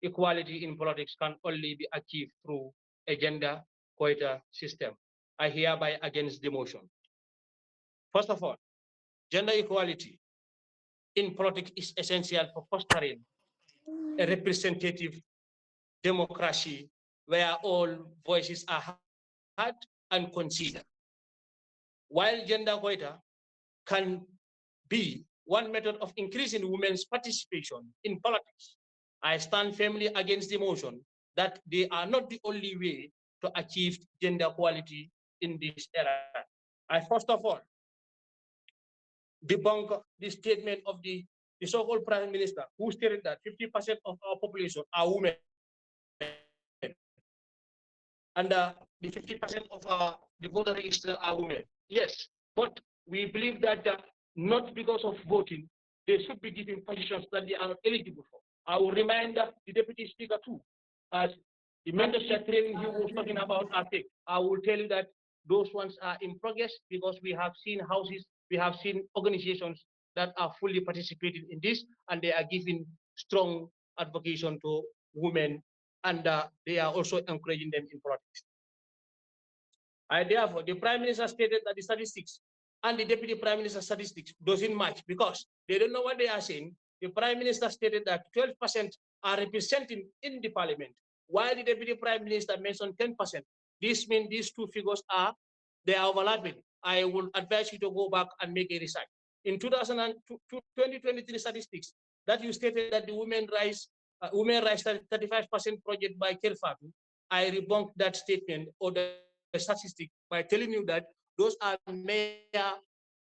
equality in politics can only be achieved through a gender quota system. I hereby against the motion. First of all, gender equality in politics is essential for fostering a representative democracy where all voices are heard and considered. While gender quota can be one method of increasing women's participation in politics, I stand firmly against the motion that they are not the only way to achieve gender equality in this era. I first of all debunk the statement of the so-called Prime Minister who stated that 50% of our population are women. And the 50% of the voter register are women. Yes, but we believe that not because of voting, they should be given positions that they are not eligible for. I will remind the Deputy Speaker too, as the mentorship training he was talking about, I will tell you that those ones are in progress because we have seen houses, we have seen organizations that are fully participating in this, and they are giving strong advocacy to women, and they are also encouraging them in politics. Therefore, the Prime Minister stated that the statistics and the Deputy Prime Minister statistics doesn't match because they don't know what they are saying. The Prime Minister stated that 12% are representing in the Parliament, while the Deputy Prime Minister mentioned 10%. This means these two figures are overlapping. I will advise you to go back and make a research. In 2023 statistics, that you stated that the women rights 35% project by Kerfatu, I rebunked that statement or the statistic by telling you that those are mere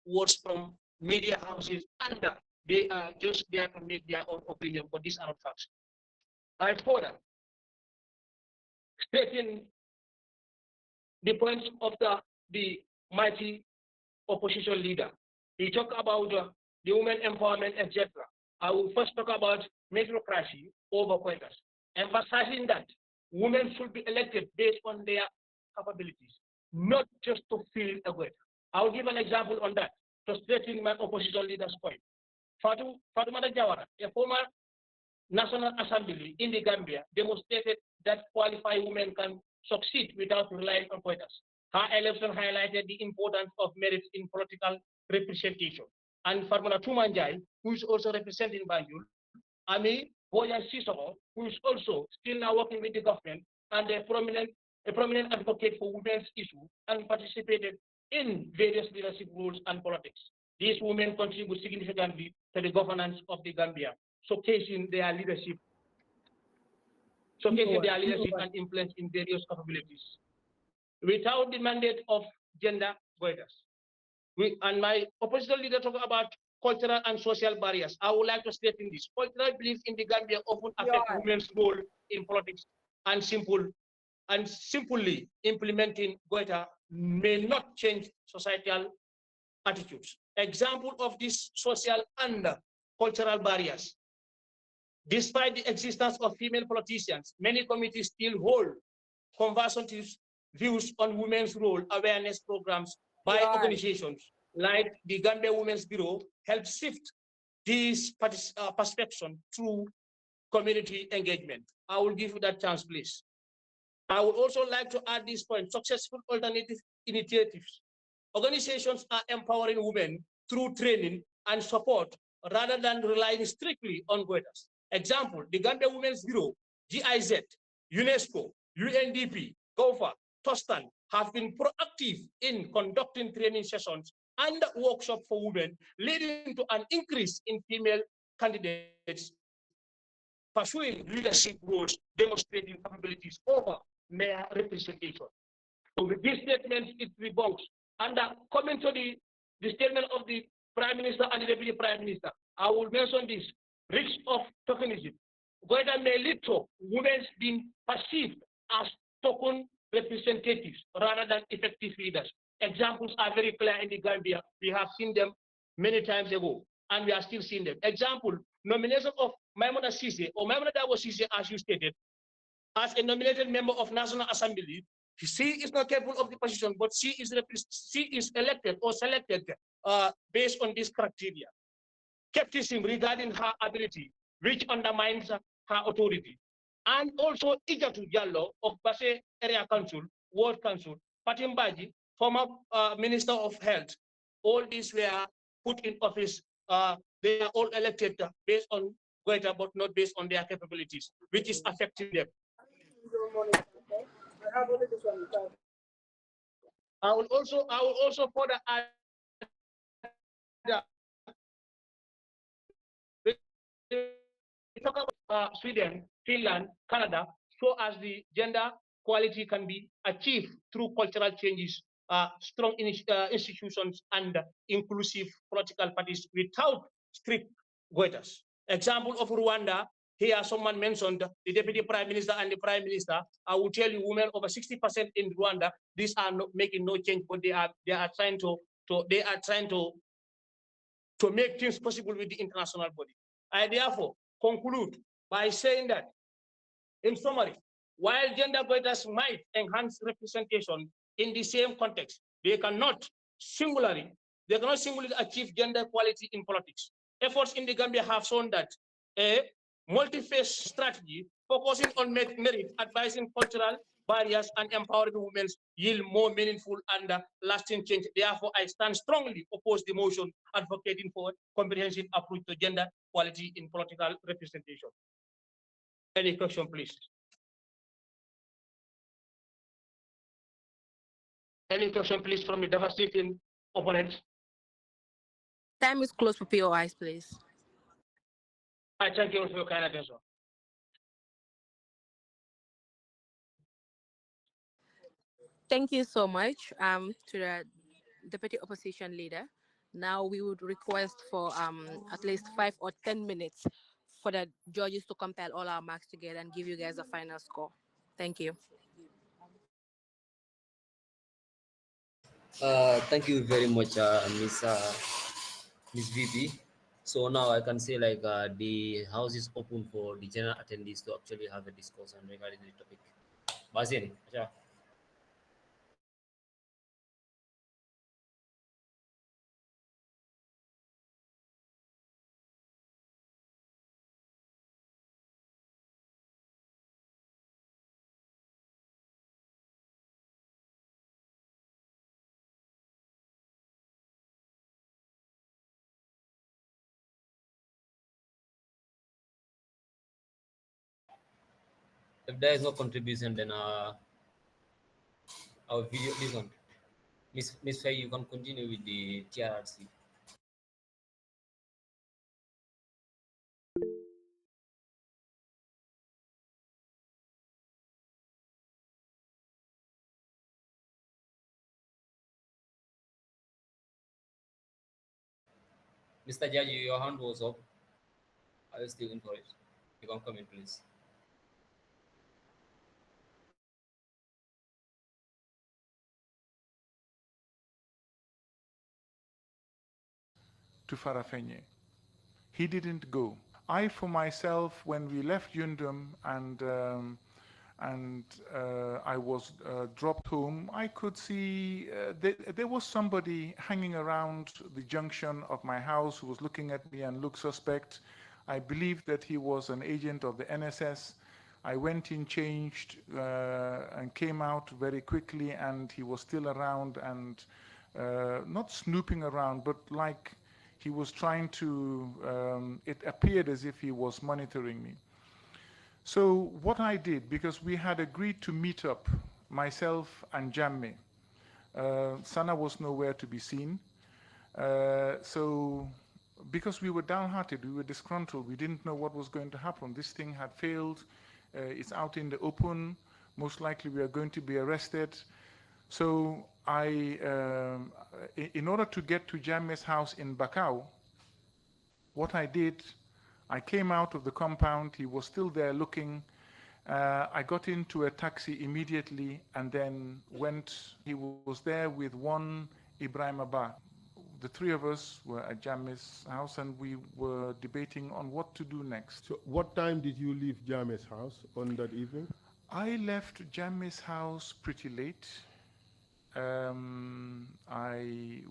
words from media houses and they are just there to make their own opinion, but these are not facts. I further stating the points of the mighty opposition leader. He talked about the women empowerment, etc. I will first talk about meritocracy over quotas, emphasizing that women should be elected based on their capabilities, not just to fill a quota. I'll give an example on that to straighten my opposition leader's point. Fatoumata Jawara, a former National Assembly in the Gambia, demonstrated that qualified women can succeed without relying on quotas. Her election highlighted the importance of merit in political representation. And Farmana Tumanjai, who is also representing Banjul, Ami Boyan Sisoko, who is also still now working with the government and a prominent advocate for women's issues and participated in various leadership roles and politics. These women contribute significantly to the governance of the Gambia, showcasing their leadership and influence in various capabilities. Without the mandate of gender quotas, and my opposition leader talked about cultural and social barriers. I would like to state in this. Cultural beliefs in the Gambia often affect women's role in politics, and simply implementing quota may not change societal attitudes. Example of these social and cultural barriers. Despite the existence of female politicians, many committees still hold conservative views on women's role. Awareness programs by organizations like the Gambia Women's Bureau help shift this perception through community engagement. I will give you that chance, please. I would also like to add this point: successful alternative initiatives. Organizations are empowering women through training and support rather than relying strictly on quotas. Example, the Gambia Women's Bureau, GIZ, UNESCO, UNDP, GOFA, TOSTAN have been proactive in conducting training sessions and workshops for women, leading to an increase in female candidates pursuing leadership roles, demonstrating capabilities over mere representation. So with this statement, it debunks. And coming to the statement of the Prime Minister and the Deputy Prime Minister, I will mention this: risk of tokenism, whether may lead to women being perceived as token representatives rather than effective leaders. Examples are very clear in the Gambia. We have seen them many times ago, and we are still seeing them. Example, nomination of Maimouna Sise or Maimouna Dawo Sise, as you stated, as a nominated member of National Assembly, she is not capable of the position, but she is elected or selected based on this criteria. Skepticism regarding her ability, which undermines her authority. And also Ijatu Jallo of Basse Area Council, Ward Council, Fatim Baji, former Minister of Health. All these were put in office. They are all elected based on Quota, but not based on their capabilities, which is affecting them. I will also further add talk about Sweden, Finland, Canada, so as the gender equality can be achieved through cultural changes, strong institutions, and inclusive political parties without strict quotas. Example of Rwanda, here someone mentioned the Deputy Prime Minister and the Prime Minister. I will tell you, women over 60% in Rwanda, these are not making no change, but they are trying to make things possible with the international body. I therefore conclude by saying that, in summary, while gender quotas might enhance representation in the same context, they cannot singularly achieve gender equality in politics. Efforts in the Gambia have shown that a multi-phase strategy focusing on merit, advising cultural barriers, and empowering women yield more meaningful and lasting change. Therefore, I stand strongly opposed the motion advocating for comprehensive approach to gender equality in political representation. Any question, please? Any question, please, from the devastating opponents? Time is closed for POIs, please. I thank you for your kind attention. Thank you so much to the Deputy Opposition Leader. Now we would request for at least 5 or 10 minutes for the judges to compile all our marks together and give you guys a final score. Thank you. Thank you very much, Miss VP. So now I can say like the house is open for the general attendees to actually have a discussion regarding the topic. Bazini, acha. If there is no contribution, then our video, this one, Miss Faye, you can continue with the TRRC. Mr. Jaji, your hand was up. Are you still in for it? You can come in, please. To Farafenye. He didn't go. I, for myself, when we left Yundum and I was dropped home, I could see there was somebody hanging around the junction of my house who was looking at me and looked suspect. I believed that he was an agent of the NSS. I went in, changed, and came out very quickly, and he was still around and not snooping around, but like he was trying to, it appeared as if he was monitoring me. So what I did, because we had agreed to meet up, myself and Jamme, Sana was nowhere to be seen. So because we were downhearted, we were disgruntled, we didn't know what was going to happen. This thing had failed, it's out in the open, most likely we are going to be arrested. So in order to get to Jamme's house in Bakau, what I did, I came out of the compound, he was still there looking. I got into a taxi immediately and then he was there with one Ibrahim Abba. The three of us were at Jamme's house and we were debating on what to do next. So what time did you leave Jamme's house on that evening? I left Jammeh's house pretty late. I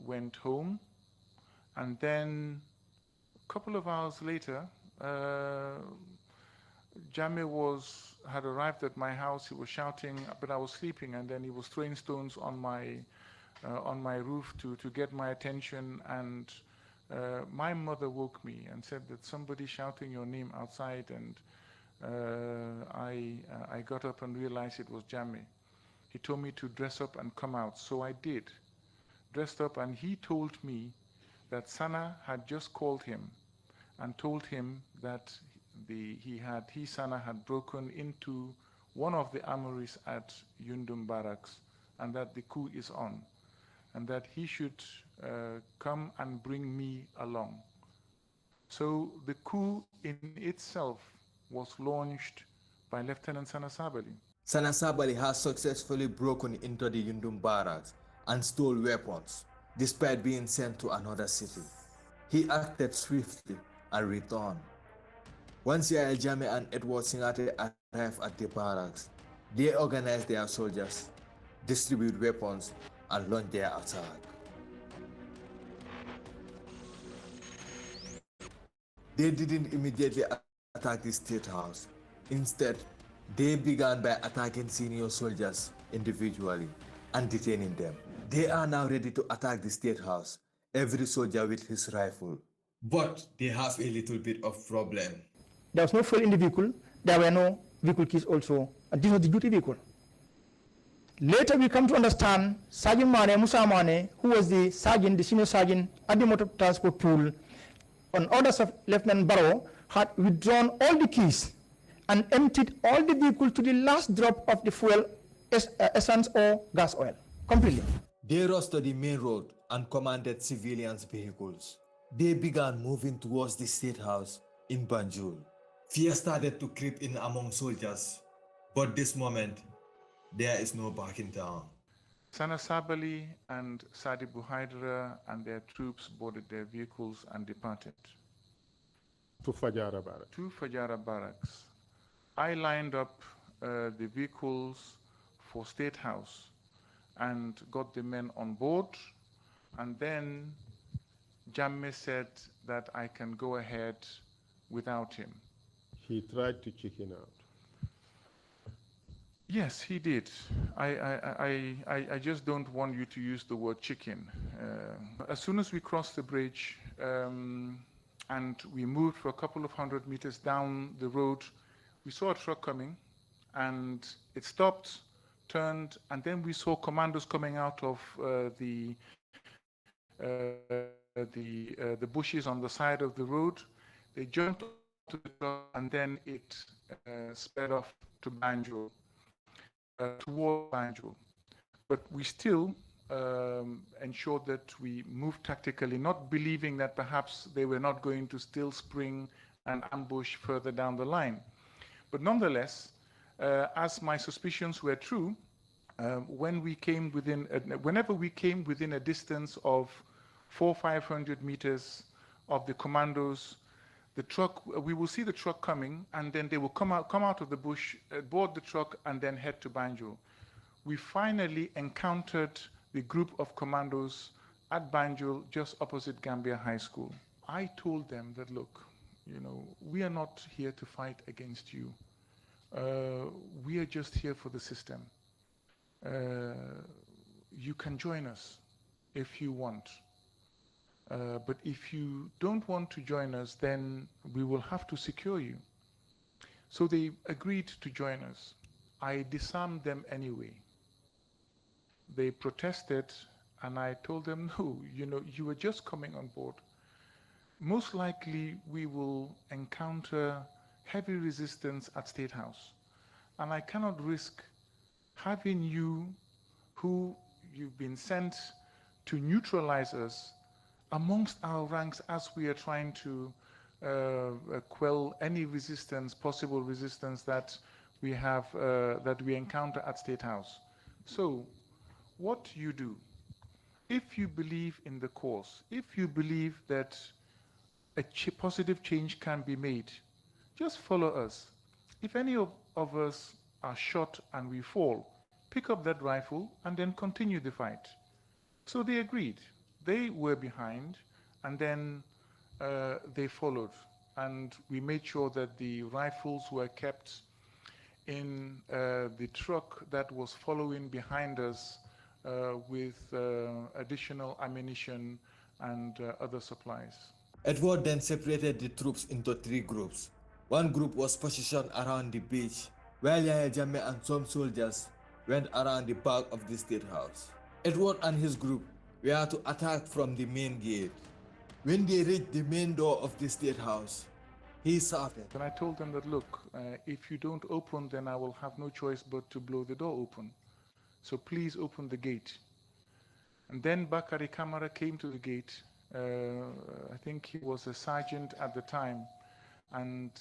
went home, and then a couple of hours later, Jammeh had arrived at my house. He was shouting, but I was sleeping, and then he was throwing stones on my roof to get my attention. And my mother woke me and said that somebody shouting your name outside, and I got up and realized it was Jammeh. He told me to dress up and come out, so I did. Dressed up, and he told me that Sana had just called him and told him that Sana had broken into one of the armories at Yundum Barracks, and that the coup is on, and that he should come and bring me along. So the coup in itself was launched by Lieutenant Sana Sabali. Sana Sabali has successfully broken into the Yundum barracks and stole weapons, despite being sent to another city. He acted swiftly and returned. Once Yahya Jammeh and Edward Singate arrived at the barracks, they organized their soldiers, distribute weapons, and launch their attack. They didn't immediately attack the State House. Instead, they began by attacking senior soldiers individually and detaining them. They are now ready to attack the State House, every soldier with his rifle. But they have a little bit of problem. There was no fuel in the vehicle. There were no vehicle keys also. And this was the duty vehicle. Later we come to understand Sergeant Musa Mane, who was the senior sergeant at the motor transport pool, on orders of Lieutenant Barrow, had withdrawn all the keys and emptied all the vehicle to the last drop of the fuel, essence or gas oil, completely. They rushed to the main road and commanded civilians' vehicles. They began moving towards the State House in Banjul. Fear started to creep in among soldiers, but this moment, there is no backing down. Sana Sabali and Sadi Buhaidra and their troops boarded their vehicles and departed. To Fajara Barracks. To Fajara Barracks. I lined up the vehicles for State House and got the men on board, and then Jammeh said that I can go ahead without him. He tried to chicken out. Yes, he did. I just don't want you to use the word chicken. As soon as we crossed the bridge and we moved for a couple of 100 meters down the road, we saw a truck coming, and it stopped, turned, and then we saw commandos coming out of the bushes on the side of the road. They jumped to the truck, and then it sped off to Banjul. Toward Banjul. But we still ensured that we moved tactically, not believing that perhaps they were not going to still spring an ambush further down the line. But nonetheless, as my suspicions were true, whenever we came within a distance of 400-500 meters of the commandos, the truck, we will see the truck coming, and then they will come out of the bush, board the truck, and then head to Banjul. We finally encountered the group of commandos at Banjul, just opposite Gambia High School. I told them that, look, we are not here to fight against you. We are just here for the system. You can join us if you want. But if you don't want to join us, then we will have to secure you. So they agreed to join us. I disarmed them anyway. They protested, and I told them, no, you were just coming on board. Most likely we will encounter heavy resistance at State House. And I cannot risk having you, who you've been sent to neutralize us, amongst our ranks as we are trying to quell any resistance, possible resistance that we have, that we encounter at State House. So, what you do, if you believe in the cause, if you believe that a positive change can be made, just follow us. If any of us are shot and we fall, pick up that rifle and then continue the fight. So they agreed. They were behind, and then they followed. And we made sure that the rifles were kept in the truck that was following behind us with additional ammunition and other supplies. Edward then separated the troops into three groups. One group was positioned around the beach, while Yahya Jammeh and some soldiers went around the back of the state house. Edward and his group were to attack from the main gate. When they reached the main door of the state house, he shouted. And I told them that, look, if you don't open, then I will have no choice but to blow the door open. So please open the gate. And then Bakari Kamara came to the gate. I think he was a sergeant at the time, and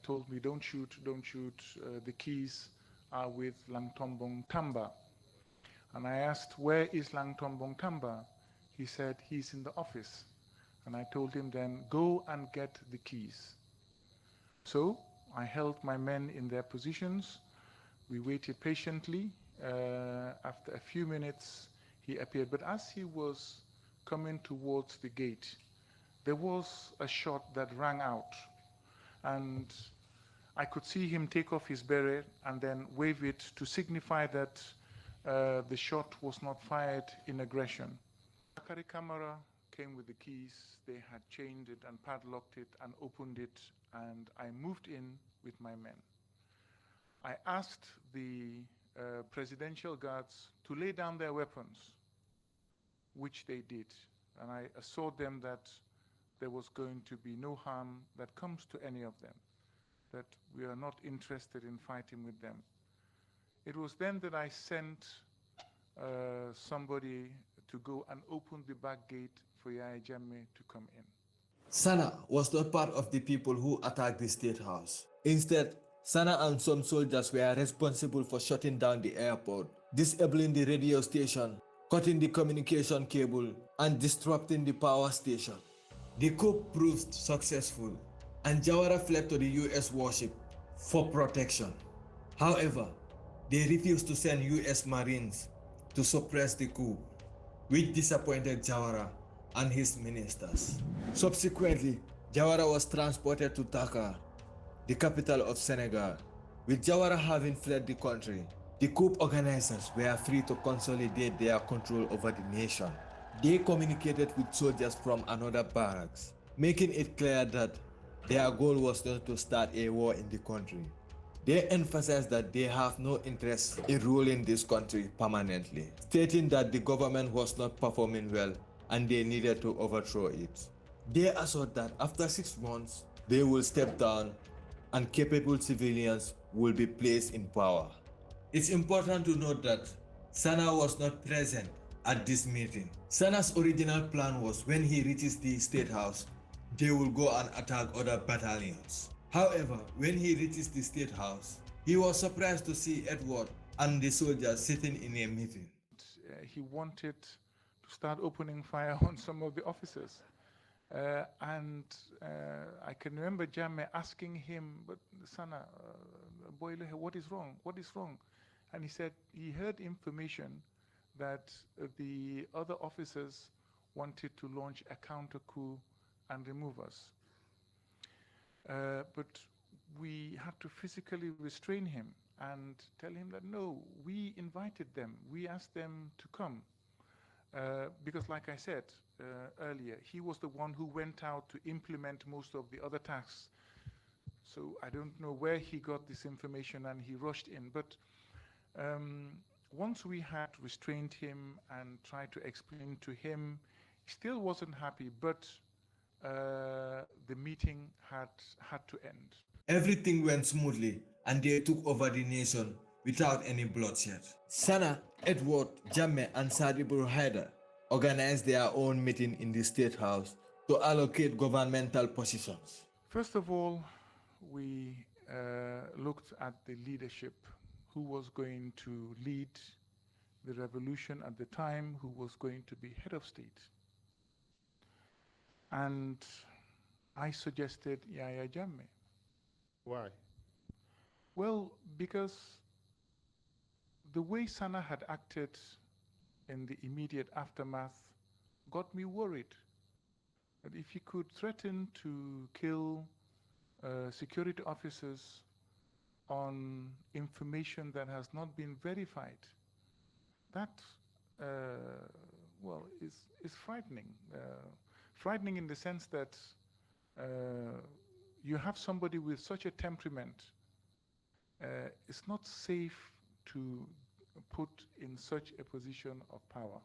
told me, don't shoot, the keys are with Langtombong Tamba. And I asked, where is Langtombong Tamba? He said, he's in the office. And I told him then, go and get the keys. So I held my men in their positions. We waited patiently. After a few minutes, he appeared. But as he was coming towards the gate, there was a shot that rang out. And I could see him take off his beret and then wave it to signify that the shot was not fired in aggression. Bakari Kamara came with the keys. They had chained it and padlocked it and opened it, and I moved in with my men. I asked the presidential guards to lay down their weapons, which they did, and I assured them that there was going to be no harm that comes to any of them, that we are not interested in fighting with them. It was then that I sent somebody to go and open the back gate for Yahya Jammeh to come in. Sana was not part of the people who attacked the state house. Instead, Sana and some soldiers were responsible for shutting down the airport, disabling the radio station, cutting the communication cable, and disrupting the power station. The coup proved successful, and Jawara fled to the US warship for protection. However, they refused to send US Marines to suppress the coup, which disappointed Jawara and his ministers. Subsequently, Jawara was transported to Dakar, the capital of Senegal. With Jawara having fled the country, the coup organizers were free to consolidate their control over the nation. They communicated with soldiers from another barracks, making it clear that their goal was not to start a war in the country. They emphasized that they have no interest in ruling this country permanently, stating that the government was not performing well and they needed to overthrow it. They assured that after 6 months, they will step down and capable civilians will be placed in power. It's important to note that Sana was not present at this meeting. Sana's original plan was when he reaches the state house, they will go and attack other battalions. However, when he reaches the state house, he was surprised to see Edward and the soldiers sitting in a meeting. He wanted to start opening fire on some of the officers. I can remember Jammeh asking him, but Sana, Boyle, what is wrong? What is wrong? And he said he heard information that the other officers wanted to launch a counter coup and remove us. But we had to physically restrain him and tell him that no, we invited them, we asked them to come. Because like I said earlier, he was the one who went out to implement most of the other tasks. So I don't know where he got this information and he rushed in. But once we had restrained him and tried to explain to him, he still wasn't happy, but the meeting had to end. Everything went smoothly and they took over the nation without any bloodshed. Sana, Edward, Jammeh, and Sadibur Haider organized their own meeting in the State House to allocate governmental positions. First of all, we looked at the leadership, who was going to lead the revolution at the time, who was going to be head of state. And I suggested Yahya Jammeh. Why? Well, because the way Sana had acted in the immediate aftermath got me worried that if he could threaten to kill security officers on information that has not been verified, that, well, is frightening. Frightening in the sense that you have somebody with such a temperament. It's not safe to put in such a position of power.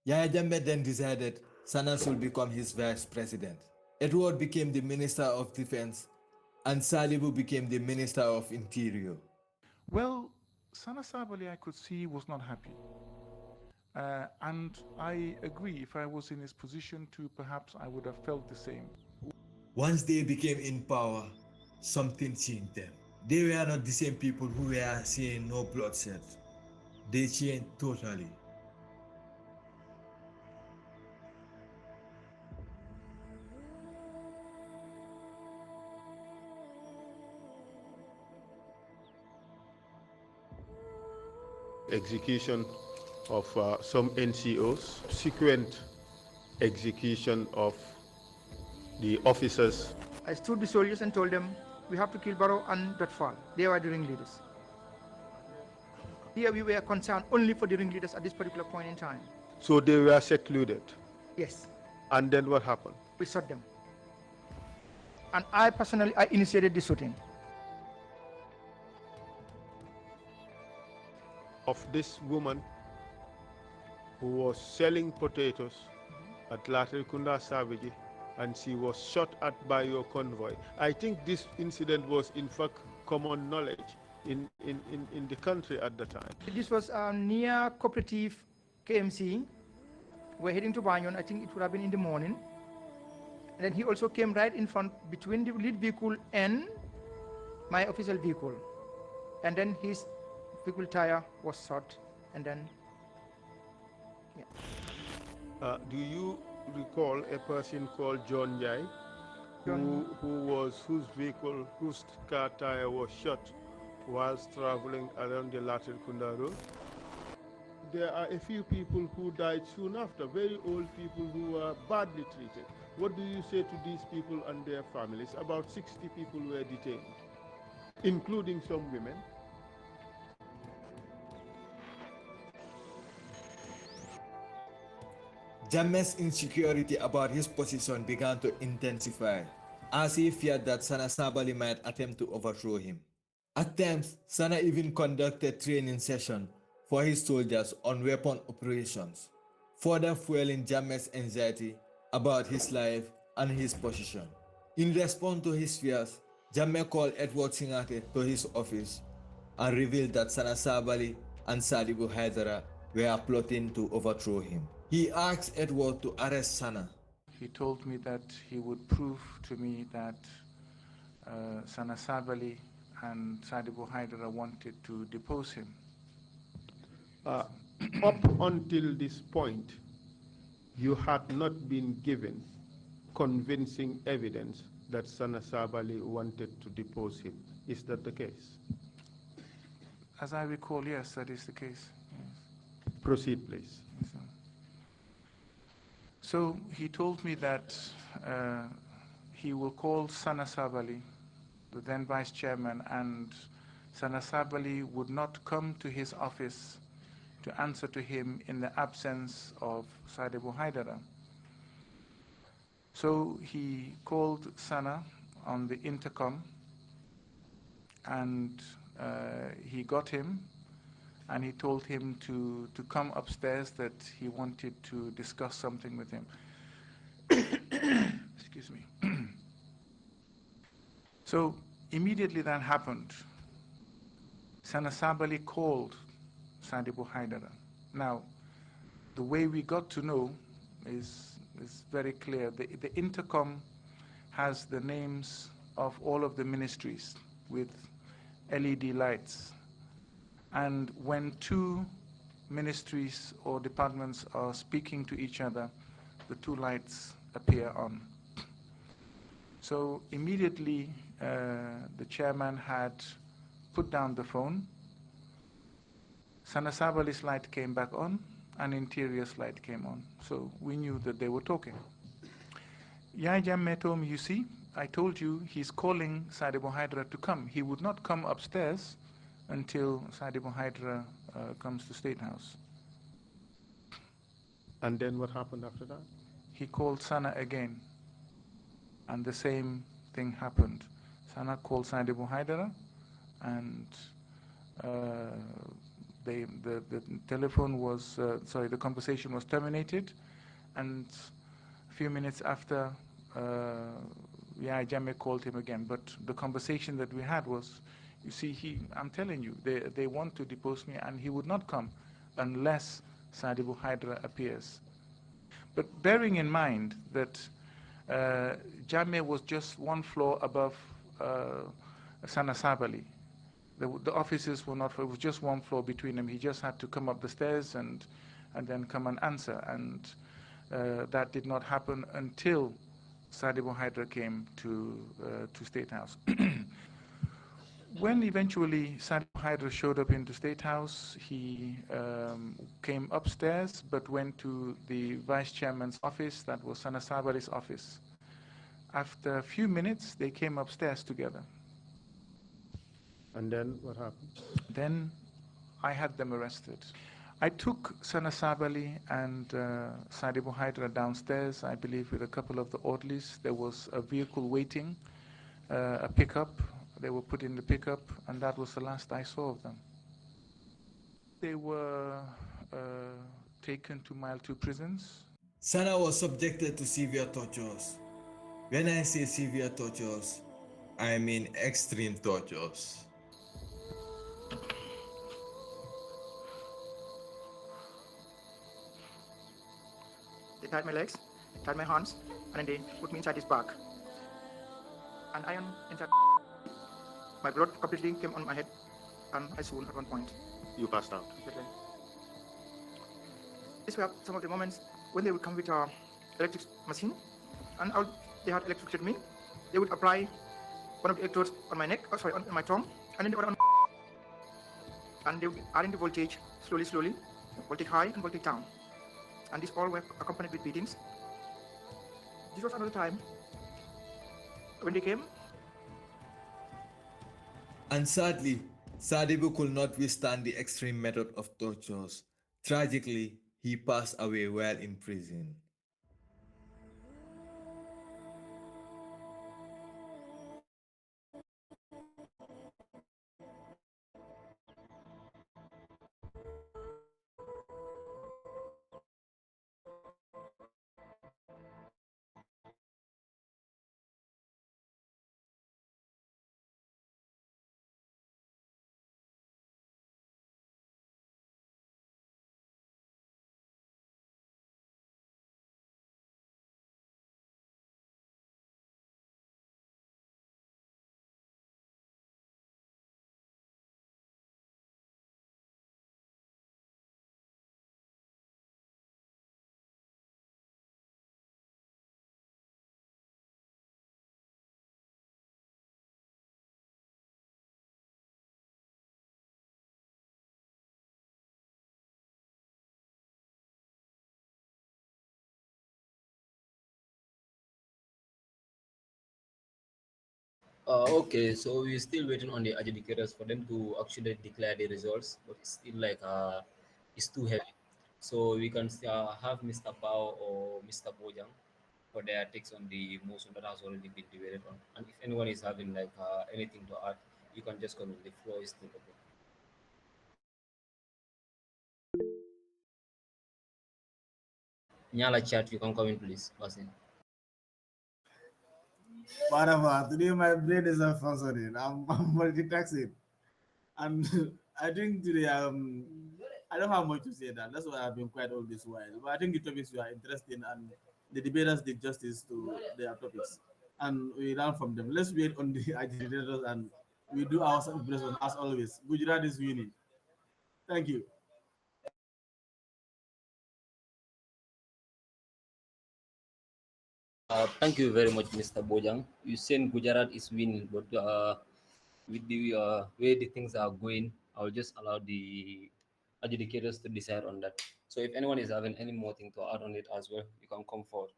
Yahya Jammeh then decided Sana should become his vice president. Edward became the Minister of Defense and Salibu became the Minister of Interior. Well, Sana Sabali, I could see, was not happy. And I agree, if I was in his position too, perhaps I would have felt the same. Once they became in power, something changed them. They were not the same people who were seeing no bloodshed. They changed totally. Execution of some NCOs, subsequent execution of the officers. I stood the soldiers and told them, we have to kill Barrow and Dotfall. They were the ringleaders. Here we were concerned only for the ringleaders at this particular point in time. So they were secluded. Yes. And then what happened? We shot them. And I personally, I initiated the shooting. Of this woman who was selling potatoes at Latrikunda Savage, and she was shot at by your convoy. I think this incident was in fact common knowledge in the country at the time. This was near Cooperative KMC. We're heading to Banyon. I think it would have been in the morning. And then he also came right in front between the lead vehicle and my official vehicle. And then his vehicle tire was shot. And then, yeah. Do you recall a person called John Jai, whose car tire was shot whilst traveling around the Latrikunda Road? There are a few people who died soon after, very old people who were badly treated. What do you say to these people and their families? About 60 people were detained, including some women. Jammeh's insecurity about his position began to intensify, as he feared that Sana Sabali might attempt to overthrow him. At times, Sana even conducted training sessions for his soldiers on weapon operations, further fueling Jammeh's anxiety about his life and his position. In response to his fears, Jammeh called Edward Singate to his office and revealed that Sana Sabali and Salibu Haidara were plotting to overthrow him. He asked Edward to arrest Sana. He told me that he would prove to me that Sana Sabali and Salibu Haidara wanted to depose him. Up until this point, you had not been given convincing evidence that Sana Sabali wanted to depose him. Is that the case? As I recall, yes, that is the case. Yes. Proceed, please. Yes, so he told me that he will call Sana Sabali, the then vice chairman, and Sana Sabali would not come to his office to answer to him in the absence of Salibu Haidara. So he called Sana on the intercom, and he got him, and he told him to come upstairs, that he wanted to discuss something with him. Excuse me. So immediately that happened. Sana Sabali called Salibu Haidara. Now, the way we got to know is very clear. The intercom has the names of all of the ministries with LED lights. And when two ministries or departments are speaking to each other, the two lights appear on. So immediately the chairman had put down the phone. Sanasabali's light came back on, and Interior's light came on. So we knew that they were talking. Yahya Jammeh told me, you see, I told you he's calling Sadibu Hydra to come. He would not come upstairs until Sadibu Hydra comes to State House. And then what happened after that? He called Sana again, and the same thing happened. Sana called Sadibu Hydra, and the telephone was, the conversation was terminated, and a few minutes after, Jammeh called him again. But the conversation that we had was, you see, I'm telling you, they want to depose me, and he would not come unless Sadibu Hydra appears. But bearing in mind that Jammeh was just one floor above Sana Sabali. The offices were not, it was just one floor between them. He just had to come up the stairs and then come and answer. And that did not happen until Sadibu Hydra came to State House. When eventually Sadibu Hydra showed up into State House, he came upstairs but went to the vice chairman's office, that was Sana Sabali's office. After a few minutes, they came upstairs together. And then what happened? Then I had them arrested. I took Sana Sabali and Sadibu Hydra downstairs, I believe with a couple of the orderlies. There was a vehicle waiting, a pickup. They were put in the pickup, and that was the last I saw of them. They were taken to Mile 2 prisons. Sana was subjected to severe tortures. When I say severe tortures, I mean extreme tortures. They tied my legs, tied my hands, and then they put me inside this bag. An iron inside. My blood completely came on my head, and I swooned at one point. You passed out. These were some of the moments when they would come with an electric machine, and they had electrocuted me. They would apply one of the electrodes on my neck, on my tongue, and then the other on, and they would be adding the voltage slowly, voltage high and voltage down. And these all were accompanied with beatings. This was another time when they came. And sadly, Sadibu could not withstand the extreme method of tortures. Tragically, he passed away while in prison. Okay, so we're still waiting on the adjudicators for them to actually declare the results, but it's still like it's too heavy. So we can have Mr. Bao or Mr. Bojang for their takes on the motion that has already been debated on. And if anyone is having like anything to add, you can just come in. The floor is still open. Nyala chat, you can come in, please. Basin. Whatever. Today my brain is not functioning. I'm multitasking, and I think today I don't have much to say. That's why I've been quiet all this while. But I think the topics were interesting, and the debaters did justice to their topics, and we learn from them. Let's wait on the agitators, and we do our celebration as always. Gujarat is winning. Thank you. Thank you very much, Mr. Bojang. You said Gujarat is winning, but with the way the things are going, I'll just allow the adjudicators to decide on that. So if anyone is having any more thing to add on it as well, you can come forward.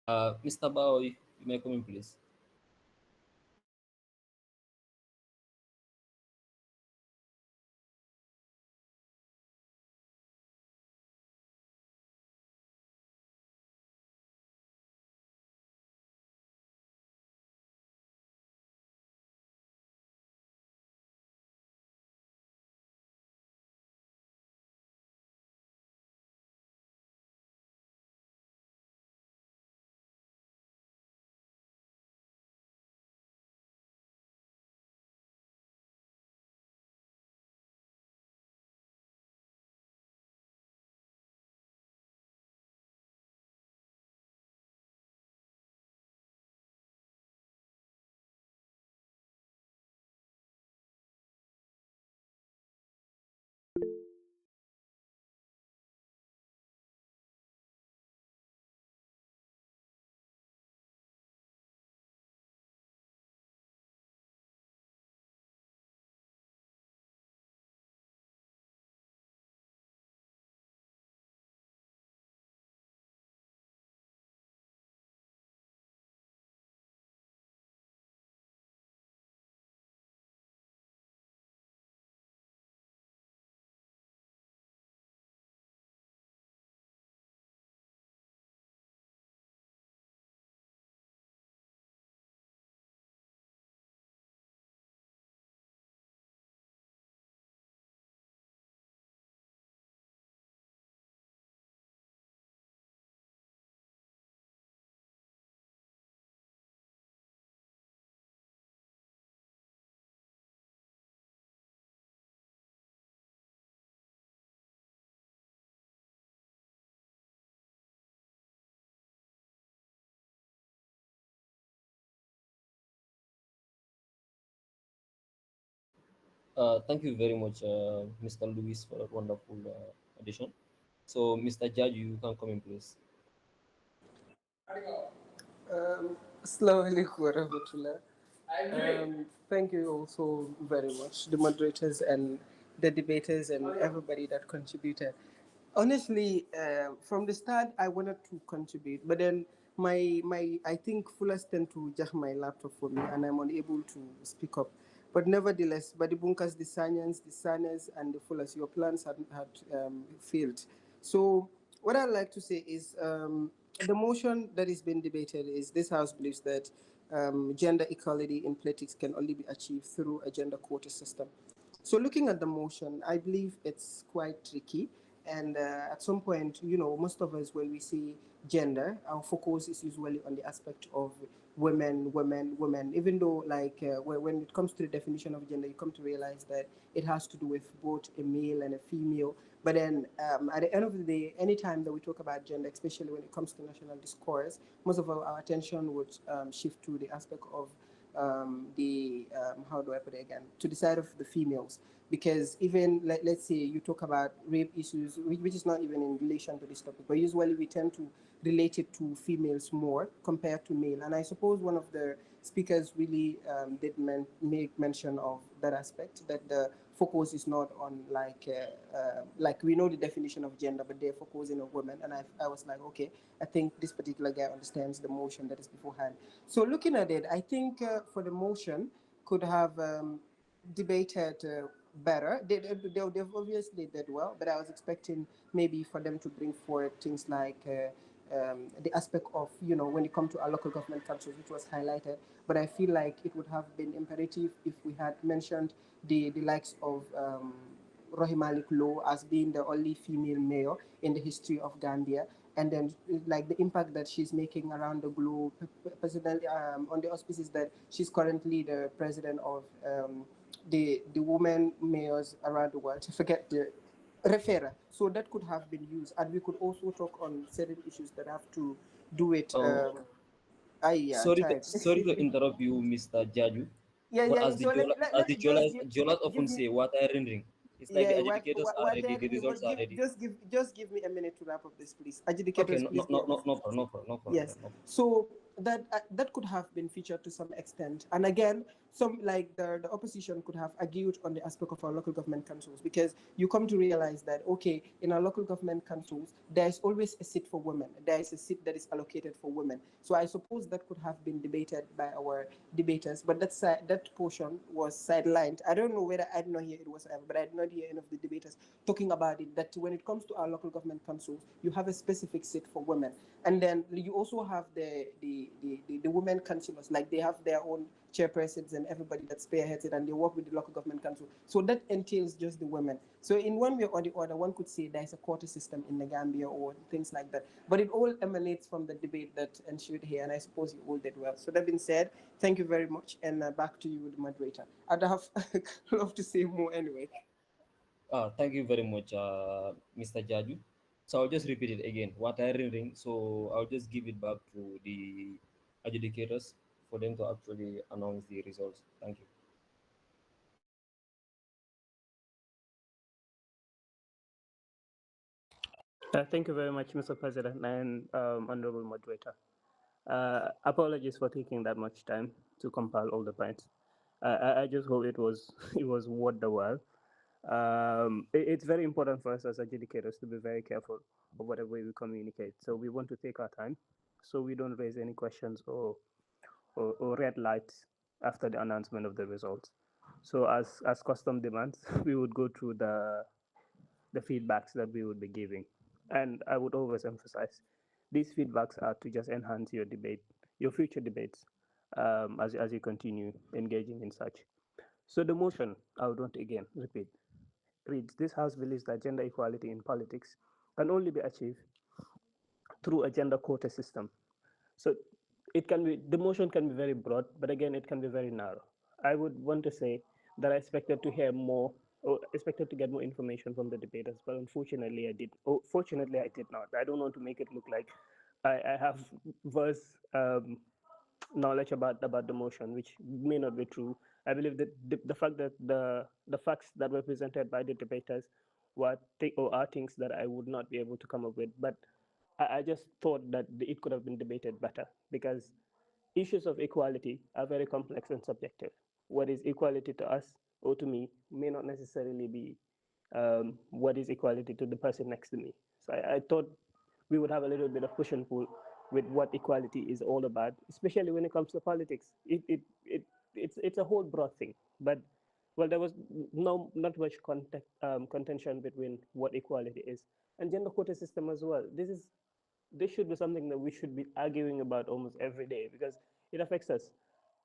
Mr. Bao, you may come in, please. Thank you very much, Mr. Lewis, for that wonderful addition. So, Mr. Judge, you can come in, please. Assalamu alaikum wa rahmatullah. Thank you also very much, the moderators and the debaters and everybody that contributed. Honestly, from the start, I wanted to contribute, but then my I think fullest tend to jack my laptop for me, and I'm unable to speak up. But nevertheless, by the bunkers, the Sanyans, the Sanas, and the fullest, your plans had failed. So what I'd like to say is the motion that is being debated is this House believes that gender equality in politics can only be achieved through a gender quota system. So looking at the motion, I believe it's quite tricky. And at some point, most of us, when we see gender, our focus is usually on the aspect of women, women, women. Even though, like, when it comes to the definition of gender, you come to realize that it has to do with both a male and a female. But then, at the end of the day, anytime that we talk about gender, especially when it comes to national discourse, most of our attention would shift to the aspect of how do I put it again, to the side of the females. Because even let's say you talk about rape issues, which is not even in relation to this topic, but usually we tend to relate it to females more compared to male. And I suppose one of the speakers really did make mention of that aspect, that the focus is not on like we know the definition of gender, but they're focusing on women. And I was like, okay, I think this particular guy understands the motion that is beforehand. So looking at it, I think for the motion could have debated better. They've obviously did well, but I was expecting maybe for them to bring forward things like the aspect of, when it comes to our local government councils, which was highlighted. But I feel like it would have been imperative if we had mentioned the likes of Rohey Malik Lowe as being the only female mayor in the history of Gambia, and then like the impact that she's making around the globe, personally, on the auspices that she's currently the president of the women mayors around the world. I forget the referrer. So that could have been used, and we could also talk on certain issues that have to do with. Oh, Yeah, time. sorry to interrupt you, Mr. Jaju. Yeah, But yeah. So as the just Jolas give often me. say, what are rendering? It's like the Yeah, adjudicators are ready, the results but are ready. just give me a minute to wrap up this, please. Okay, Adjudicators, no, no, please no, go no, on. no problem, no problem, no problem, Yes. no problem. So that could have been featured to some extent. And again, some like the opposition could have argued on the aspect of our local government councils, because you come to realize that, okay, in our local government councils, there is always a seat for women. There is a seat that is allocated for women. So I suppose that could have been debated by our debaters, but that portion was sidelined. I don't know whether I did not hear it whatsoever, but I did not hear any of the debaters talking about it, that when it comes to our local government councils, you have a specific seat for women. And then you also have the women councillors, like they have their own chairpersons and everybody that spearheads it, and they work with the local government council. So that entails just the women. So in one way or the other, one could say there's a quota system in the Gambia or things like that. But it all emanates from the debate that ensued here, and I suppose you all did well. So that being said, thank you very much, and back to you, the moderator. I'd have love to say more anyway. Thank you very much, Mr. Jaju. So I'll just repeat it again. What I ring. So I'll just give it back to the adjudicators for them to actually announce the results. Thank you. Thank you very much, Mr. President and Honorable Moderator. Apologies for taking that much time to compile all the points. I just hope it was it was worth the while. It's very important for us as adjudicators to be very careful of whatever way we communicate. So we want to take our time, so we don't raise any questions or red lights after the announcement of the results. So as custom demands, we would go through the feedbacks that we would be giving. And I would always emphasize these feedbacks are to just enhance your debate, your future debates, as you continue engaging in such. So the motion, I would want to again repeat, reads, this House believes that gender equality in politics can only be achieved through a gender quota system. So it can be, the motion can be very broad, but again, it can be very narrow. I would want to say that I expected to hear more or expected to get more information from the debaters, but unfortunately I did. Oh, fortunately I did not. I don't want to make it look like I have verse knowledge about the motion, which may not be true. I believe that the fact that the facts that were presented by the debaters or are things that I would not be able to come up with, but I just thought that it could have been debated better, because issues of equality are very complex and subjective. What is equality to us or to me may not necessarily be what is equality to the person next to me. So I thought we would have a little bit of push and pull with what equality is all about, especially when it comes to politics. It's a whole broad thing, but well, there was not much contention between what equality is and gender quota system as well. This should be something that we should be arguing about almost every day, because it affects us,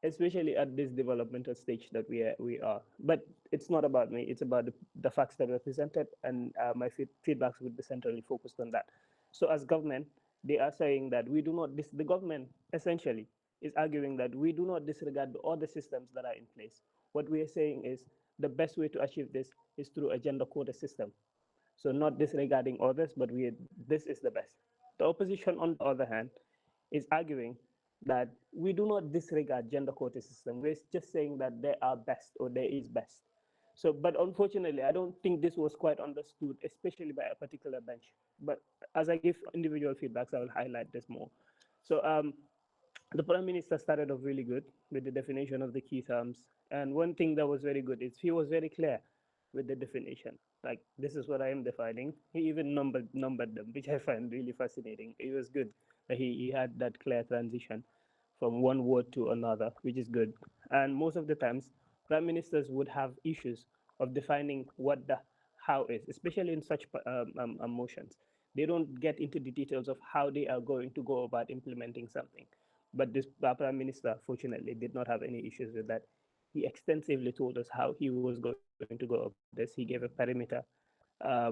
especially at this developmental stage that we are. But it's not about me, it's about the facts that were presented, and my feedbacks would be centrally focused on that. So as government, They are saying that we do not, the government essentially is arguing that we do not disregard all the systems that are in place. What we are saying is the best way to achieve this is through a gender quota system. So not disregarding others, but this is the best. The opposition, on the other hand, is arguing that we do not disregard gender quota system. We're just saying that there are best or there is best. So, but unfortunately, I don't think this was quite understood, especially by a particular bench. But as I give individual feedbacks, I will highlight this more. So the Prime Minister started off really good with the definition of the key terms. And one thing that was very good is he was very clear with the definition. Like, this is what I am defining. He even numbered them, which I find really fascinating. It was good that he had that clear transition from one word to another, which is good. And most of the times, prime ministers would have issues of defining what the how is, especially in such motions. They don't get into the details of how they are going to go about implementing something. But this prime minister, fortunately, did not have any issues with that. He extensively told us how he was going to go about this. He gave a perimeter.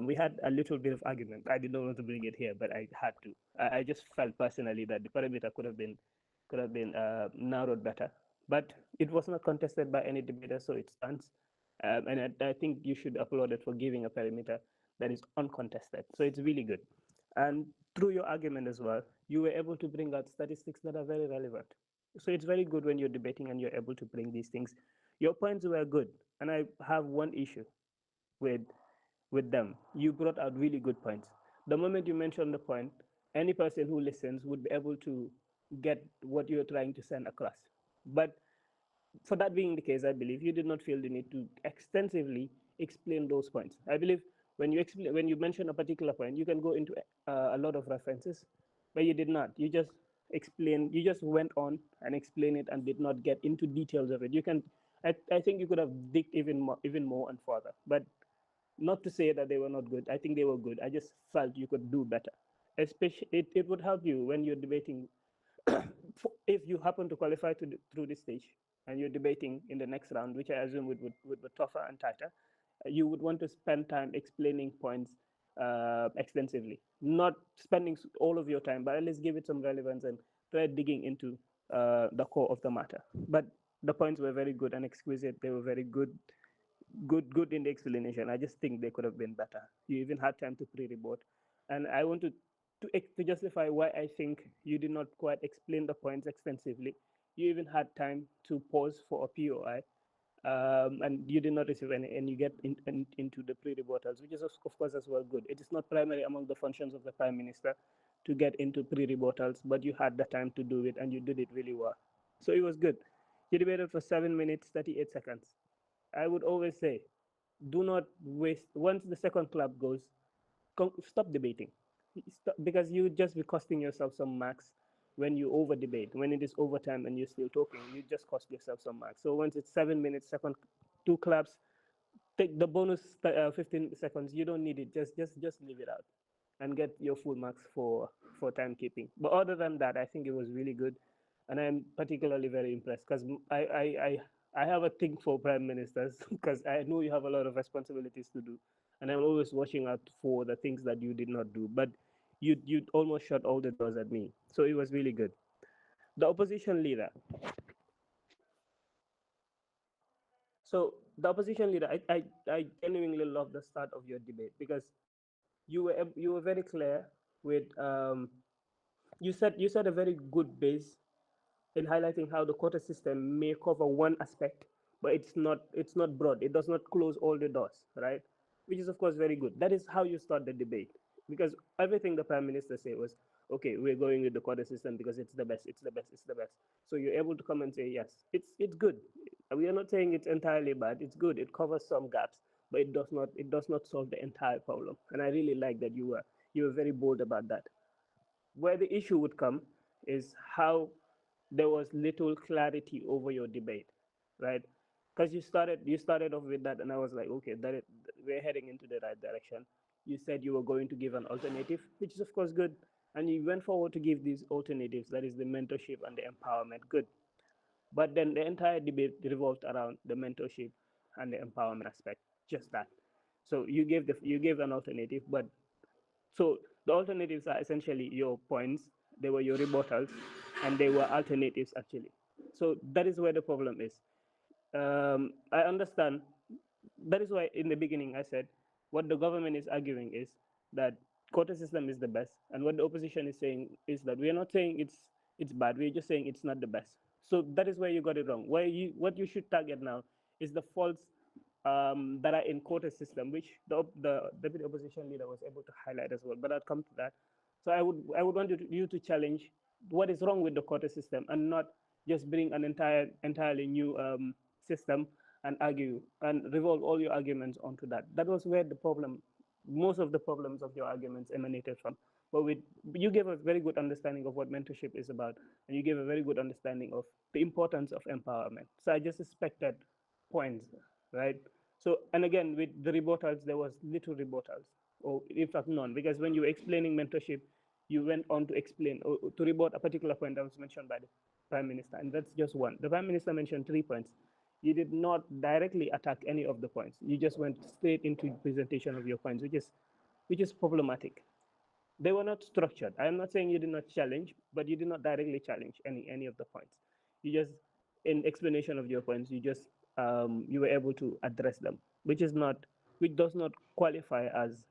We had a little bit of argument. I did not want to bring it here, but I had to. I just felt personally that the perimeter could have been narrowed better, but it was not contested by any debater, so it stands. And I think you should applaud it for giving a perimeter that is uncontested. So it's really good. And through your argument as well, you were able to bring out statistics that are very relevant. So it's very good when you're debating and you're able to bring these things. Your points were good, and I have one issue with with them. You brought out really good points. The moment you mentioned the point, any person who listens would be able to get what you're trying to send across. But for that being the case, I believe you did not feel the need to extensively explain those points. I believe when you mention a particular point, you can go into a lot of references, but you did not. You just explained. You just went on and explained it and did not get into details of it. You can. I think you could have digged even more and further. But not to say that they were not good. I think they were good. I just felt you could do better. Especially, it would help you when you're debating. If you happen to qualify through this stage and you're debating in the next round, which I assume would be tougher and tighter, you would want to spend time explaining points extensively, not spending all of your time, but at least give it some relevance and try digging into the core of the matter. But the points were very good and exquisite. They were very good in the explanation. I just think they could have been better. You even had time to pre-report, and I want to justify why I think you did not quite explain the points extensively. You even had time to pause for a POI, and you did not receive any, and you get into the pre-rebuttals, which is of course as well good. It is not primary among the functions of the prime minister to get into pre-rebuttals, but you had the time to do it, and you did it really well. So it was good. You debated for 7 minutes 38 seconds. I would always say, do not waste. Once the second club goes, stop debating. Stop, because you would just be costing yourself some marks when you over debate. When it is overtime and you're still talking, you just cost yourself some marks. So once it's 7 minutes, second, two clubs, take the bonus 15 seconds. You don't need it. Just leave it out and get your full marks for timekeeping. But other than that, I think it was really good, and I'm particularly very impressed because I have a thing for prime ministers because I know you have a lot of responsibilities to do, and I'm always watching out for the things that you did not do. But you almost shut all the doors at me, so it was really good. The opposition leader. So the opposition leader, I genuinely love the start of your debate because you were very clear with you set a very good base in highlighting how the quota system may cover one aspect, but it's not broad. It does not close all the doors, right? Which is of course very good. That is how you start the debate, because everything the prime minister said was, okay, we're going with the quota system because it's the best, it's the best, it's the best. So you're able to come and say yes, it's good. We are not saying it's entirely bad. It's good. It covers some gaps, but it does not solve the entire problem. And I really like that you were very bold about that. Where the issue would come is how there was little clarity over your debate, right? Because you started off with that, and I was like, okay, we're heading into the right direction. You said you were going to give an alternative, which is of course good, and you went forward to give these alternatives. That is the mentorship and the empowerment, good. But then the entire debate revolved around the mentorship and the empowerment aspect, just that. So you gave an alternative, but so The alternatives are essentially your points, they were your rebuttals, and they were alternatives actually. So that is where the problem is. I understand. That is why in the beginning I said what the government is arguing is that quota system is the best, and what the opposition is saying is that we are not saying it's bad. We're just saying it's not the best. So that is where you got it wrong. What you should target now is the faults that are in quota system, which the deputy opposition leader was able to highlight as well. But I'll come to that. So I would want you to challenge what is wrong with the quota system and not just bring an entirely new system and argue and revolve all your arguments onto that. That was where the problem, most of the problems of your arguments emanated from. But you gave a very good understanding of what mentorship is about, and you gave a very good understanding of the importance of empowerment. So I just expected points, right? So, and again, with the rebuttals, there was little rebuttals, or in fact, none, because when you were explaining mentorship, you went on to explain or to rebut a particular point that was mentioned by the Prime Minister, and that's just one. The Prime Minister mentioned 3 points. You did not directly attack any of the points. You just went straight into the presentation of your points, which is problematic. They were not structured. I am not saying you did not challenge, but you did not directly challenge any of the points. You just, in explanation of your points, you were able to address them, which does not qualify as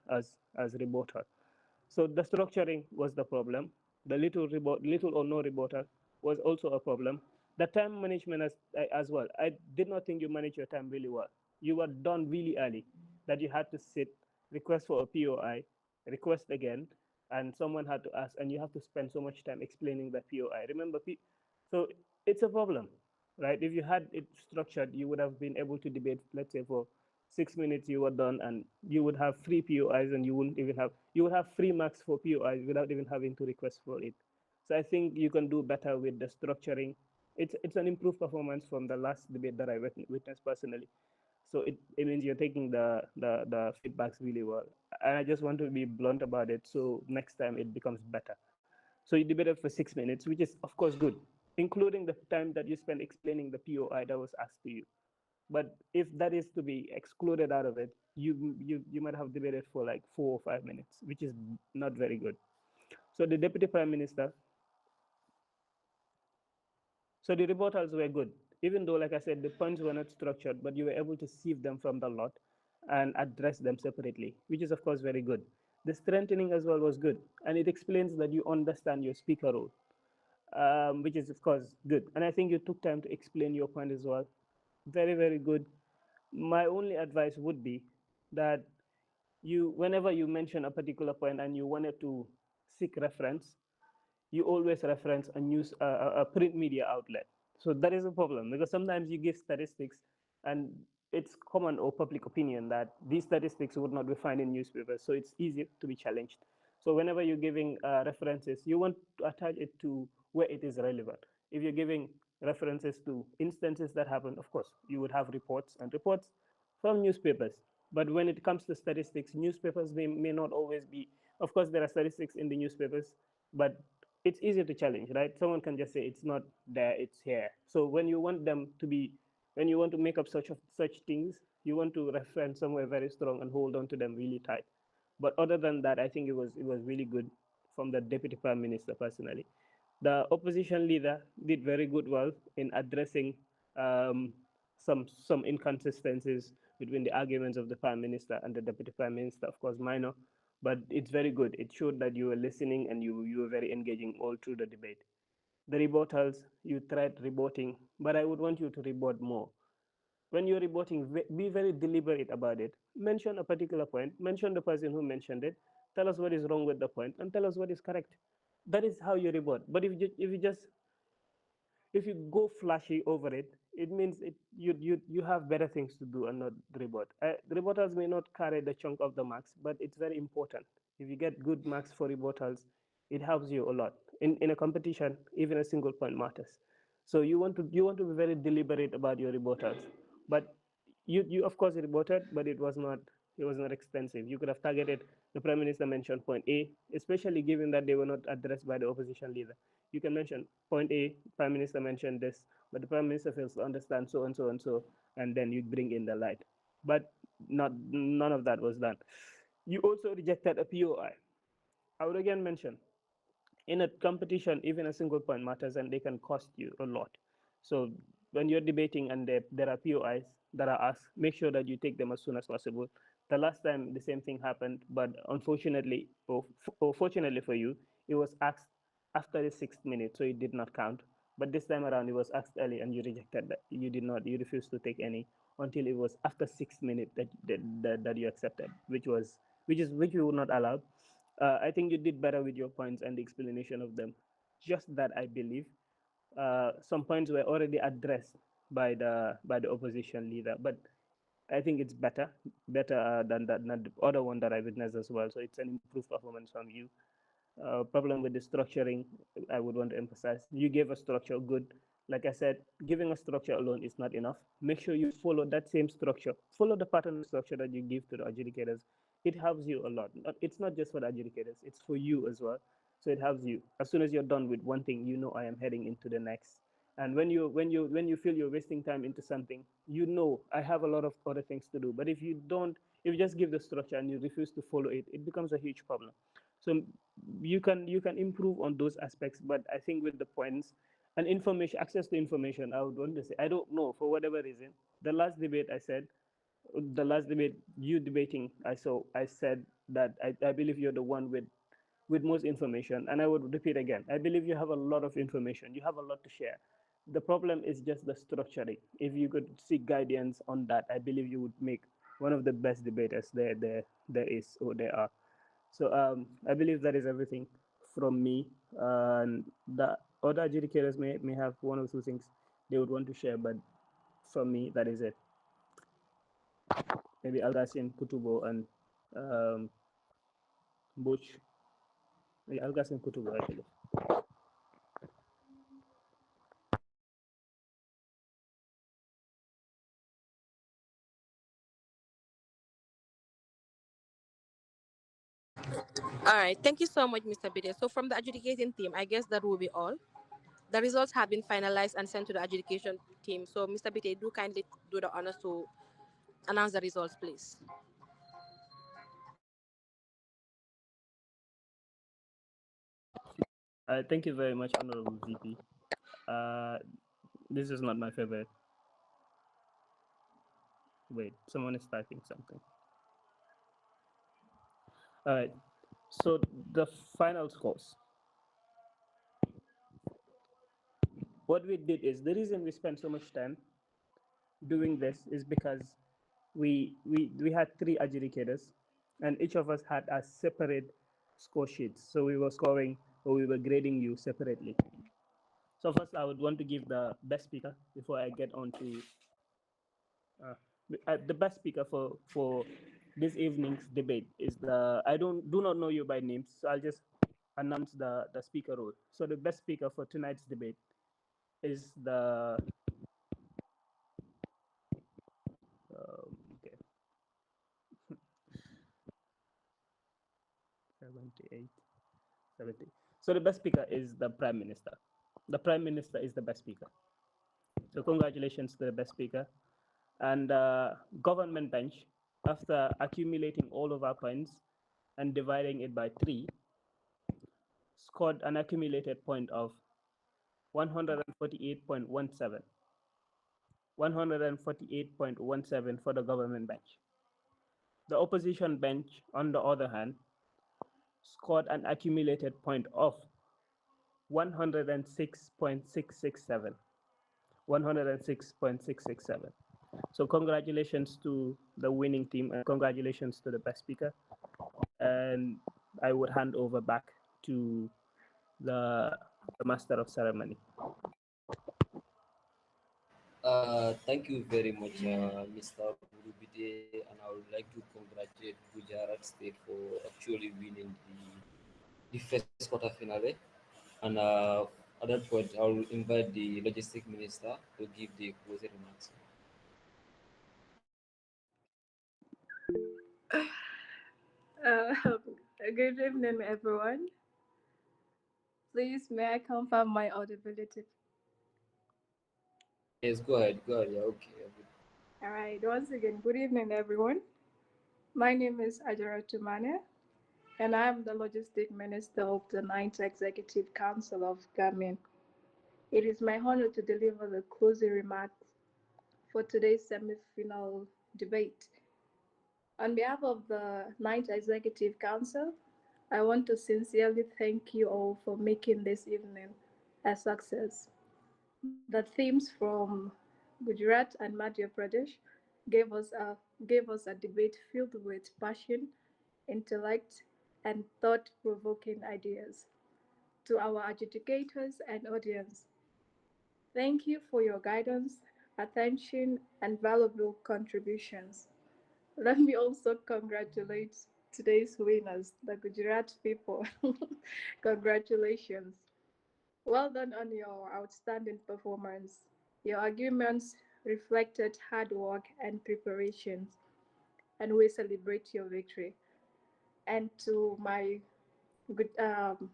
rebuttal. So the structuring was the problem. The little or no rebuttal was also a problem. The time management as well. I did not think you managed your time really well. You were done really early, that you had to sit, request for a POI, request again, and someone had to ask, and you have to spend so much time explaining the POI. Remember, so it's a problem, right? If you had it structured, you would have been able to debate, let's say, for 6 minutes you were done, and you would have free POIs, and you would have free marks for POIs without even having to request for it. So I think you can do better with the structuring. It's an improved performance from the last debate that I witnessed personally. So it means you're taking the feedbacks really well. And I just want to be blunt about it, so next time it becomes better. So you debated for 6 minutes, which is of course good, including the time that you spent explaining the POI that was asked to you. But if that is to be excluded out of it, you might have debated for like 4 or 5 minutes, which is not very good. So the deputy prime minister, so the rebuttals were good, even though, like I said, the points were not structured, but you were able to sieve them from the lot and address them separately, which is of course very good. The strengthening as well was good, and it explains that you understand your speaker role, which is of course good. And I think you took time to explain your point as well. Very, very good. My only advice would be that whenever you mention a particular point and you wanted to seek reference, you always reference a news, a print media outlet. So that is a problem, because sometimes you give statistics, and it's common or public opinion that these statistics would not be found in newspapers. So it's easy to be challenged. So whenever you're giving references, you want to attach it to where it is relevant. If you're giving references to instances that happen, of course, you would have reports and reports from newspapers. But when it comes to statistics, newspapers may not always be, of course, there are statistics in the newspapers, but it's easier to challenge, right? Someone can just say it's not there, it's here. So when you want them to be, when you want to make up such things, you want to reference somewhere very strong and hold on to them really tight. But other than that, I think it was really good from the deputy prime minister personally. The opposition leader did very good well in addressing some inconsistencies between the arguments of the prime minister and the deputy prime minister, of course minor, but it's very good. It showed that you were listening, and you were very engaging all through the debate. The rebuttals, you tried rebutting, but I would want you to rebut more. When you're rebutting, be very deliberate about it. Mention a particular point, mention the person who mentioned it, tell us what is wrong with the point, and tell us what is correct. That is how you rebut. But if you go flashy over it, it means you have better things to do and not rebut. Rebuttals may not carry the chunk of the marks, but it's very important. If you get good marks for rebuttals, it helps you a lot. In a competition, even a single point matters. So you want to be very deliberate about your rebuttals. But you of course rebutted, but it was not extensive. You could have targeted, the prime minister mentioned point A, especially given that they were not addressed by the opposition leader. You can mention point A, prime minister mentioned this, but the prime minister fails to understand so and so and so, and then you bring in the light. But none of that was done. You also rejected a POI. I would again mention, in a competition, even a single point matters and they can cost you a lot. So when you're debating and there are POIs that are asked, make sure that you take them as soon as possible. The last time the same thing happened, but unfortunately, or fortunately for you, it was asked after the 6th minute, so it did not count. But this time around, it was asked early and you rejected that. You did not, you refused to take any until it was after 6th minute that you accepted, which we would not allow. I think you did better with your points and the explanation of them. Just that I believe some points were already addressed by the opposition leader, but I think it's better than the other one that I witnessed as well. So it's an improved performance from you. Problem with the structuring, I would want to emphasize. You gave a structure, good. Like I said, giving a structure alone is not enough. Make sure you follow that same structure. Follow the pattern of structure that you give to the adjudicators. It helps you a lot. It's not just for the adjudicators, it's for you as well. So it helps you. As soon as you're done with one thing, you know I am heading into the next. And when you feel you're wasting time into something, you know I have a lot of other things to do. But if you just give the structure and you refuse to follow it, it becomes a huge problem. So you can improve on those aspects, but I think with the points and information, access to information, I would want to say I don't know, for whatever reason. The last debate you debating, I said that I believe you're the one with most information, and I would repeat again, I believe you have a lot of information, you have a lot to share. The problem is just the structuring. If you could seek guidance on that, I believe you would make one of the best debaters there is or there are. So I believe that is everything from me. And the other adjudicators may have one or two things they would want to share, but from me, that is it. Maybe Algasin, Kutubo, and um, Butch. Yeah, Algasin, Kutubo, actually. All right, thank you so much, Mr. Bide. So from the adjudicating team, I guess that will be all. The results have been finalized and sent to the adjudication team. So, Mr. Bide, do kindly do the honors to announce the results, please. Thank you very much, Honorable VP. Uh, this is not my favorite. Wait, someone is typing something. All right. So the final scores. What we did is, the reason we spent so much time doing this is because we had three adjudicators, and each of us had a separate score sheets. So we were scoring, or we were grading you separately. So first, I would want to give the best speaker before I get on to the best speaker for this evening's debate is the I do not know you by names, so I'll just announce the speaker role. So the best speaker for tonight's debate is the okay 78 70. So the best speaker is the prime minister. The prime minister is the best speaker. So congratulations to the best speaker. And government bench, after accumulating all of our points and dividing it by 3, scored an accumulated point of 148.17. 148.17 for the government bench. The opposition bench, on the other hand, scored an accumulated point of 106.667. 106.667. So congratulations to the winning team and congratulations to the best speaker. And I would hand over back to the master of ceremony. Thank you very much, Mr. Burubide, and I would like to congratulate Gujarat State for actually winning the first quarter finale. And at that point, I will invite the logistic minister to give the closing remarks. Uh, good evening, everyone. Please, may I confirm my audibility? Yes, go ahead. Go ahead. Yeah, okay. All right. Once again, good evening, everyone. My name is Ajara Tumane, and I am the Logistic Minister of the 9th Executive Council of Government. It is my honor to deliver the closing remarks for today's semi-final debate. On behalf of the 9th Executive Council, I want to sincerely thank you all for making this evening a success. The themes from Gujarat and Madhya Pradesh gave us a, gave us a debate filled with passion, intellect, and thought-provoking ideas. To our adjudicators and audience, thank you for your guidance, attention, and valuable contributions. Let me also congratulate today's winners, the Gujarat people. Congratulations. Well done on your outstanding performance. Your arguments reflected hard work and preparations, and we celebrate your victory. And to my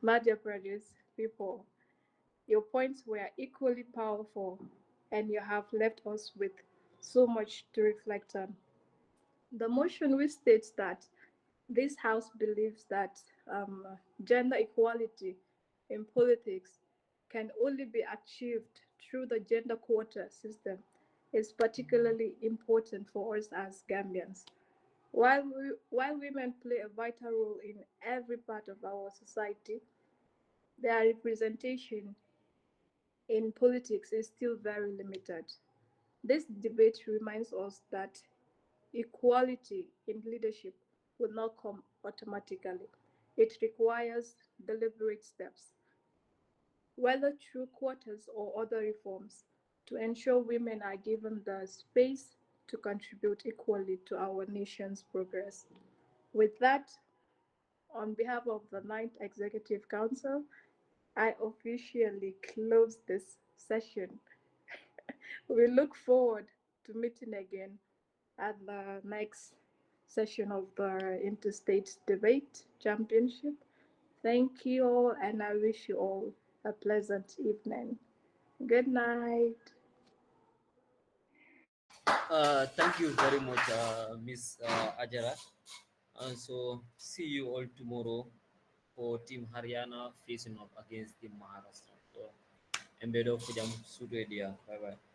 Madhya Pradesh people, your points were equally powerful, and you have left us with so much to reflect on. The motion which states that this House believes that gender equality in politics can only be achieved through the gender quota system is particularly important for us as Gambians. While women play a vital role in every part of our society, their representation in politics is still very limited. This debate reminds us that equality in leadership will not come automatically. It requires deliberate steps, whether through quotas or other reforms, to ensure women are given the space to contribute equally to our nation's progress. With that, on behalf of the 9th Executive Council, I officially close this session. We look forward to meeting again at the next session of the Interstate Debate Championship. Thank you all, and I wish you all a pleasant evening. Good night. Thank you very much, Miss Ajara. And so, see you all tomorrow for Team Haryana facing up against Team Maharashtra. So, embedo kujam sudu dia. Bye bye.